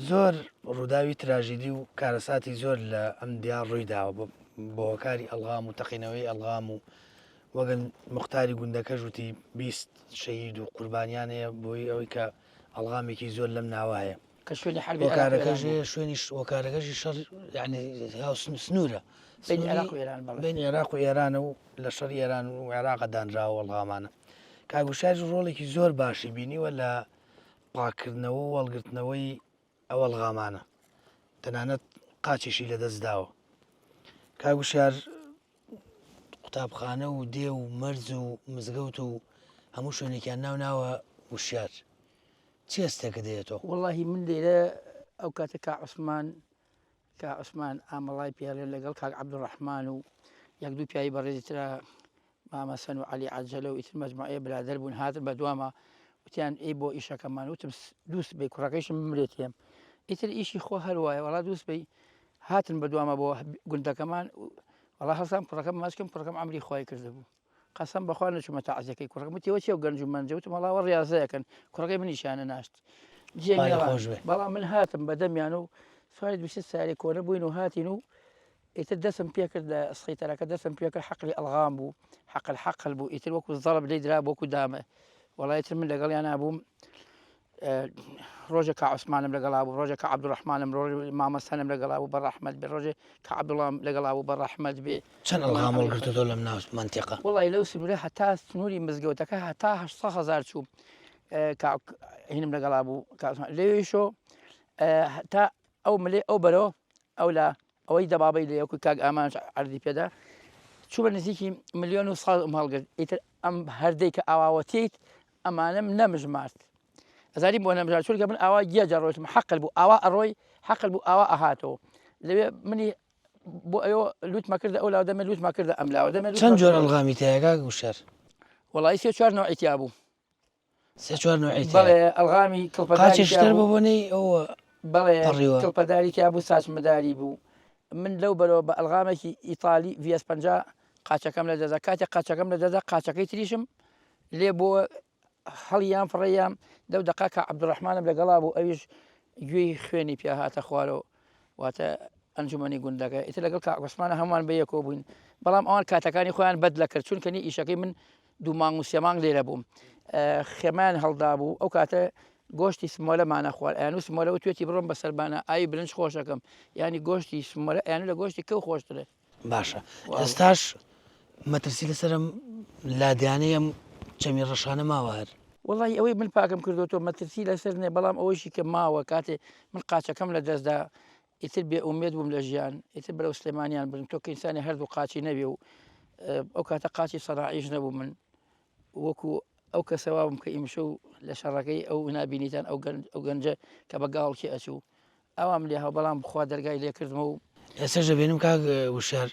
زۆر ڕووداوی تراژیدی و کارەساتی زۆر لە ئەم دیار ڕوویداوە بۆ هۆکاری ئەلغام و تەقینەوەی ئەلغام و وەگەن مختاری گوندەکەش وتی 20 شەهید و قوربانیان هەیە بۆی ئەوەی کە ئەلغامێکی زۆر لەم ناوە هەیە کە شوێنی حربی وەکارەکەژی شەڕ یعنی سنوورە بین عێراق و ئێران بەڵێ. بین عێراق و ئێرانە و لە شەڕ ئێران و عێراقە دانراوە وەڵغامانە کاگوشار ڕۆڵێکی زۆر باشی بینیوە لە پاکردنەوە و وەڵگرتنەوەی ئەوەڵغامانە تەنانەت قاچیشی لەدەستداوە کاگوشار قوتابخانە و دێ و مەرج و مزگەوت و هەموو شوێنێکیان ناوە وشار چی هەستێکە دێتەوە واللهی من لێرە ئەو کاتە کا عوسمان ئامەڵای پیاێن لەگەڵ کاک عەبدوڕەحمان و یەک دوو پیاوی بەڕێزیترە مامەسەن و عەلی عەجەلە و ئیتر مەجموعەیە برادەر بوون هاتن بە دوامە وتیان ئێ بۆ ئیشەکەمان وتم دووس بێ کوڕەکەیشم بمرێتێم ئیتر ئیشی خۆ هەروایە وەڵا دووس بێ هاتن بە دوامە بۆ گوندەکەمان وەڵا هەستان کوڕەکەم ماچکەم کوڕەکەم ئەمری خۆی کردبوو قەسەم بەخوا نەچوومە تەعزیەکەی کوڕەکەم وتیەوە چێ و گەنج و مەنجە وتم وەڵا ڕاضەیەکەن کوڕەکەی منیشانە ناشت بەڵام من هاتم بەدەمیان و سواری دووشت ساری کۆنە بووین و هاتین و ئیتر دەسم پێ کرد لە سخیتەرەکە دەسم پێ کرد حەقلی ئەلغام بوو حەقل بوو ئیتر وەکو زەڵب لێ درا بۆکو دامە وەڵایتر من لەگەڵیان نبووم ڕۆژە کا عوسمانم لەگەڵا بوو ڕۆژە کە عەبدوڕەحمانم ڕۆژ مامەسەنم لەگەڵا بوو بەڕەحمەت بێ ڕۆژێ کە عەبدوڵام لەگەڵا بوو بەڕەحمەت بێ چەند ئەلغام وەڵگرتووە لەم ناو منتیقە وڵی لەو سنوورە هەتا سنووری مزگەوتەکە هەتا 800,000 چوو هینم لەگەڵا بوو لێویشۆ تا ئەو ملێ ئەو بەرەوە ئەو لە ئەوەی دەبابەی لە یەکوی کاک ئامان عەردی پێدا چوو بە نزیکی 1,100,000 هەڵگرت ئیتر ئەم هەردەی کە ئاواوەتیت ئەمانم نەمژمارد ئەزاری بۆ نەمژار چونکە من ئاوا گیاجار ڕۆیتم حەقل بوو ئاوا ئەڕۆی حەقل بوو ئاوا ئەهاتەوە لەوێ منی بۆ ئەوە لوتمە کردە ئەو لاو دەمە لوتمە کردە ئەم لاوە دەمە چەند جۆر ئەلغامی تایەکە گوشار وڵی سێ چوار نوعیتیا بوو سێ چوار نوعیت بەڵێ ئەلغامی قاچێشتر بۆنەی ئەوە بەڵێ کڵپەداری تیا بوو ساچمەداری بوو من لەو بەرەوە بە ئەلغامێکی ئیتالی VS 50 قاچەکەم لە دەدا کاتێک قاچەکەم لە دەدا قاچەکەی تریشم لێ بۆ هەڵیان فڕێیان دەو دقا کە عەبدوڕەحمانم لەگەڵا بوو ئەویش گوێی خوێنی پیا هاتە خوارەوە واتە ئەنجومەنی گوندەکە ئیتر لەگەڵ کاک عوسمانە هەمووان بەیەکەوە بووین بەڵام ئەوان کاتەکانی خۆیان بەد لەکرد چونکەنی ئیشەکەی من دوو مانگ و سێ مانگ لێرە بووم خێمان هەڵدا بوو ئەو کاتە گۆشتی سمۆلەمانە خوارد ئەیان و سمۆلە و توێتی بڕۆم بەسەربانە ئاوی برنج خۆشەکەم ینی گۆشتی سمۆلە ئەیان لە گۆشتی کەو خۆشترێ باشە ئێستاش مەترسی لەسرم لادیانەیەم چەمی ڕەشانە ماوە هەر وڵی ئەوەی من پاکم کردوەوە مەترسی لەسەر نێ بەڵام ئەوەیشی کە ماوە کاتێ من قاچەکەم لە دەستدا ئیتر بێ ئومێد بووم لە ژیان ئیتر بەرەو سلێمانیان برم تۆ کە ئینسانی هەردوو قاچی نەبێ و ئەو کاتە قاچی سەراعیش نەبوو من وەکو ئەو کەسەوا بم کە ئیمشە و لە شەڕەکەی ئەو نابینیتان ئەو گەنجە کە بە گاڵکی ئەچوو ئەوام لێ هاو بەڵام بخوا دەرگای لێ کردمەوە و ئێستا دەبێنم کاک وشار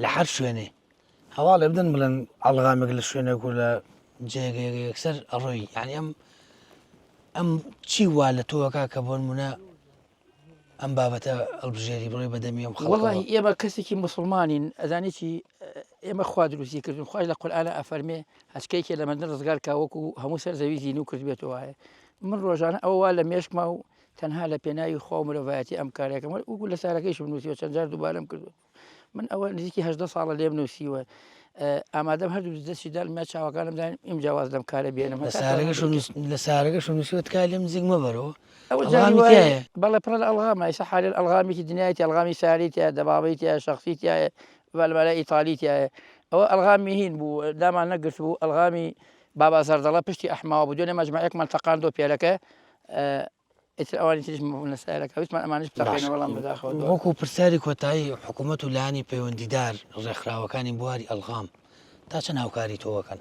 لە هەر شوێنێ هەواڵێ بدەن بڵێن ئەڵغامێک لە شوێنێک و لە جێگەیەک یەکسەر ئەڕۆی یعنی ئەم چی وا لە تۆوەکە کە بۆن منە ئەم بابەتە ئەڵبژێری بڕۆی بەدەمی ئەم وڵی ئێمە کەسێکی مسلمانین ئەزانێکی ئێمە خوا دروستی کردن خوای لە قورئانە ئەفەرمێ هەچکەیەکێ لە مەندن ڕزگار کاوەکو هەموو سەر زەوی زین و کردبێتەوە وایە من ڕۆژانە ئەوە وا لە مێشکما و تەنها لە پێناوی خوا و مرۆڤایەتی ئەم کارێکەکەم وەکو لە سارەکەیشم نووسیوە چەند جار دووبارەم کردو من ئەوە نزیکی 18 ساڵە لێم نووسیوە ئامادەم هەردوو دەستی دەمی چاوەکانم دایم ئیمجاواز لەم کارە بێنم لە سارەکەش نووسیوت کا لێم زیگ مەبەرەوە بەڵێ پڕ لە ئەلغامە ئیسا حالێ ئەلغامێکی دنیایەتی ئەلغامی ساریتە دەبابەیتە شخصیتە بەلمەلە ئیتالیتە ئەوە ئەلغامی هین بوو دامان نەگرت بوو ئەلغامی بابا زەردەڵە پشتی ئەحماوە بوو دوێنێ مەجموعەیەکمان تەقاندۆ پێلەکە ئیتر ئەوانی تریش لە سایرەکە ویستمان ئەمانش بتەقێنە وەڵام بەداخەوە وەکو پرسیاری کۆتایی حکوومەت و لانی پەیوەندیدار ڕێکخراوەکانی بواری ئەلغام تا چەند هاوکاری تۆوەکەن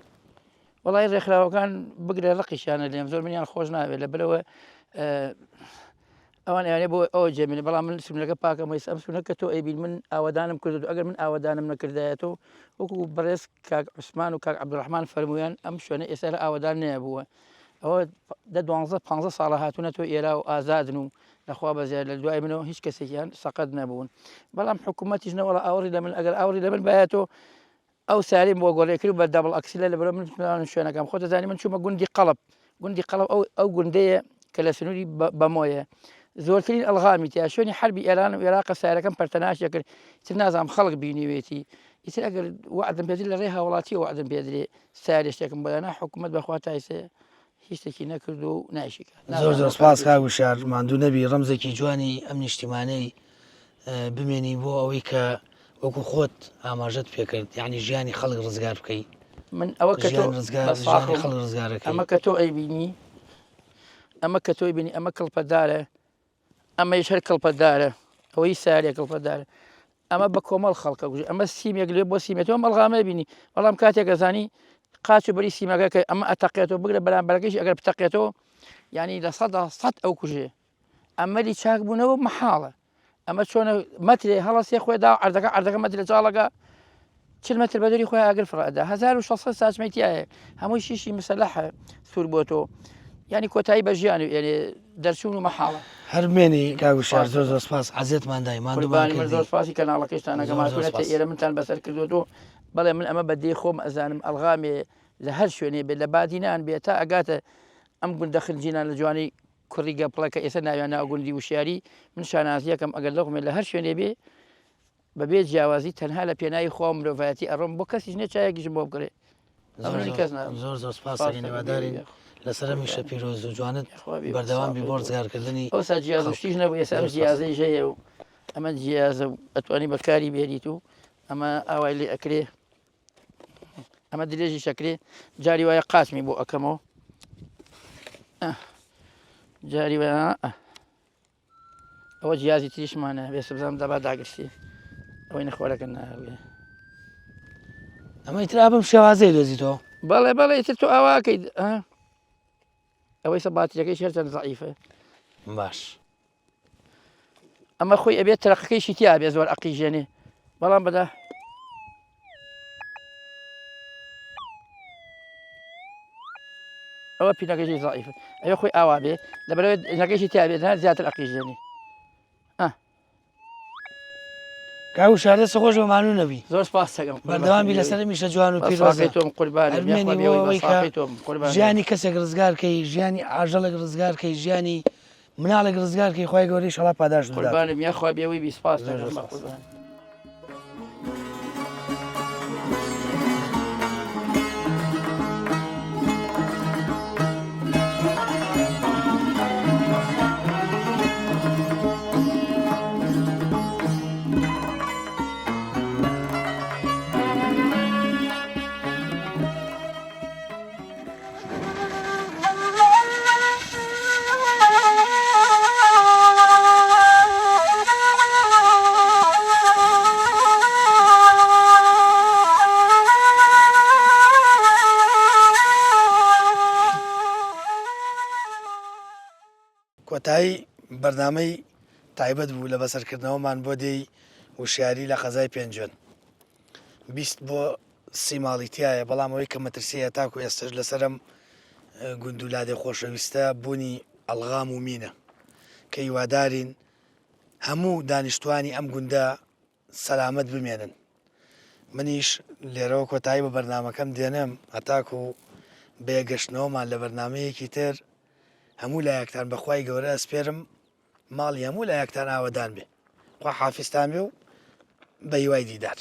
وڵی ڕێکخراوەکان بگرێ ڕقیشیانە لێم زۆر منیان خۆش ناوێت لە برەوە ئەوان ئەوانێ بۆ ئەوە جێمێنێ بەڵام من سونەکە پاکەم ویس ئەم سونەکە تۆ ئەیبین من ئاوادانم کردو ئەگەر من ئاوادانم نەکردایەتەوە وەکو بەڕێز کاک عوسمان و کاک عەبدوڕەحمان فەرمویان ئەم شوێنە ئێستا لە ئاوادان نەبووە ئەوە 12-15 ساڵە هاتوونەتۆ ئێرا و ئازادن و لەخوا بەزیاد لە دوای منەوە هیچ کەسێکیان سەقەت نەبوون بەڵام حکوومەتیش نەوەڵە ئاوری لە من ئەگەر ئاوری لە من بایەتەوە ئەو ساریم بۆ گۆڕێکرد بە دەبڵ ئەکسیلە لە بەرە من شوێنەکەم خۆ دەزانی من چوومە گوندی قەڵب ئەو گوندەیە کە لە سنووری بەمۆیە زۆرترین ئەلغامی تیا شوێنی حربی ئێران و عێراق سارەکەم پەرتەناشە کرد ئیتر نازانم خەڵک بینیوێتی ئیتر ئەگەر وعدم پێدرێ لە ڕێ هاوڵاتی وعدم پێدرێ سارێ شتێکم بەدانا حکوومەت بەخوا تایسێ هیچ شتێکی نەکرد و نایشیکە زۆر سپاس کا وشار ماندوو نەبی ڕەمزێکی جوانی ئەم نیشتیمانەی بمێنی بۆ ئەوەی کە وەکو خۆت ئاماژەت پێکرد یعنی ژیانی خەڵک ڕزگار بکەیت من ئەوە کە ژیان ڕزگاری خەڵک ڕزگارەکەی ئەمە کە تۆ ئەیبینی ئەمە کە تۆی بینی ئەمە کڵپەدارە ئەمەش هەر کڵپەدارە ئەوەی سارێ کڵپەدارە ئەمە بە کۆمەڵ خەڵکە گوژ ئەمە سیمێک لێ بۆ سیمێتەوە مەڵغامە بینی بەڵام کاتێک گەزانی قاچ و بەری سیمەکە ئەمە ئەتەقێتەوە بگرە بەرامبەرەکەیش ئەگەر بتەقێتەوە ینی لە 100 ئەو کوژێ ئەمەری چاک بوونەوە مەحاڵە ئەمە چۆنە مەترێ هەڵەسێ خۆیدا ئەردەکە مەترە چاڵەکە 40 متر بەدەری خۆی ئاگر فڕەدا 1600 ساچمەتیایە هەمووی شیشی مسەلەحە سوور بۆ تۆ ینی کۆتایی بە ژیان و ێنێ دەرچوون و مەحاڵە هەرمێنی کاگوشار زۆر سپاس عزیێتماندای قوربانی زۆر سپاسی کەناڵەکەشتانەکەماکوێتە ئێرە منتان بەسەر کردوەوە بەڵێ من ئەمە بەدێ خۆم ئەزانم ئەلغامێ لە هەر شوێنێ بێت لە بادینان بێت تا ئەگاتە ئەم گوندە خلجینان لە جوانی کوڕی گەپڵەکە ئێستا ناویان ناوگوندی وشیاری من شانازیەکەم ئەگەر لەخمێ لە هەر شوێنێ بێ بەبێ جیاوازی تەنها لە پێناوی خۆم مرۆڤایەتی ئەڕۆم بۆ کەسیش نێ چایەکیشم بۆ بکرێ زۆر سپاس هێوادارین لەسەر میشە پیرۆز و جوانت بەردەوام بی بۆ ڕزگارکردنی ئەوسا جیازشتیش نەبوو ئێستا ئەم جیازەی ژەیە و ئەمە جیازە و ئەتوانی بەکاری بێریت و ئەمە ئاوای لێ ئەکرێ ئەمە درێژی شەکرێ جاری وایە قاچمی بۆ ئەەکەمەوە جاری وایە ئەوە جیازی تریشمانە بێ سبزانم دەبا داگرشتی ئەوەی نەخۆرەکە ناوێ ئەمەی ترا بم شێوازەی دۆزیتەوە بەڵێ تر تۆ ئاواکەیت ئەوەی سەباتیەکەی شێرچەند زعیفە باش ئەمە خۆی ئەبێت تەرەقەکەیشی تیا بێ زۆر ئەقیژێنێ بەڵام بەدا ئەوە پینەکەشی زعیفە ئەوە خۆی ئاوا بێ لەبەرەوەی نەکەیشی تیا بێت زیاتر ئەقیژێنێ کاوشار دەستە خۆش بەمانوو نەبی زۆر سپاس دەکەم بەردەوامی لەسەر میشە جوان و پیرۆزی تۆم ژیانی کەسێک ڕزگارکەی ژیانی ئاژەڵێک ڕزگارکەی ژیانی مناڵێک ڕزگارکەی خۆی گەوری شەڵا پاداش قوربانم یاخوا بێەوەی بیسپاس دەکەم کۆتایی بەردامەی تایبەت بوو لە بەسەرکردنەوەمان بۆ دێی وشیاری لە قەزای پێنجێن بیست بۆ سیماڵیتیایە بەڵام ئەوەی کە مەترسیە تاکو ئێستش لەسرم گوندولادێ خۆشەویستە بوونی ئەلغام و مینە کە هیوادارین هەموو دانیشتوانی ئەم گوندە سەلامەت بمێنن منیش لێرەوە کۆتایی بە بەرنمەکەم دێنم هەتاکو بێگەشتنەوەمان لە بەرنمەیەکی تر هەموو لایەکتان بەخوای گەورە ئەسپێرم ماڵی هەموو لایەکتان ئاوەدان بێ خوا حافیزتان بێ و بە هیوای دیدار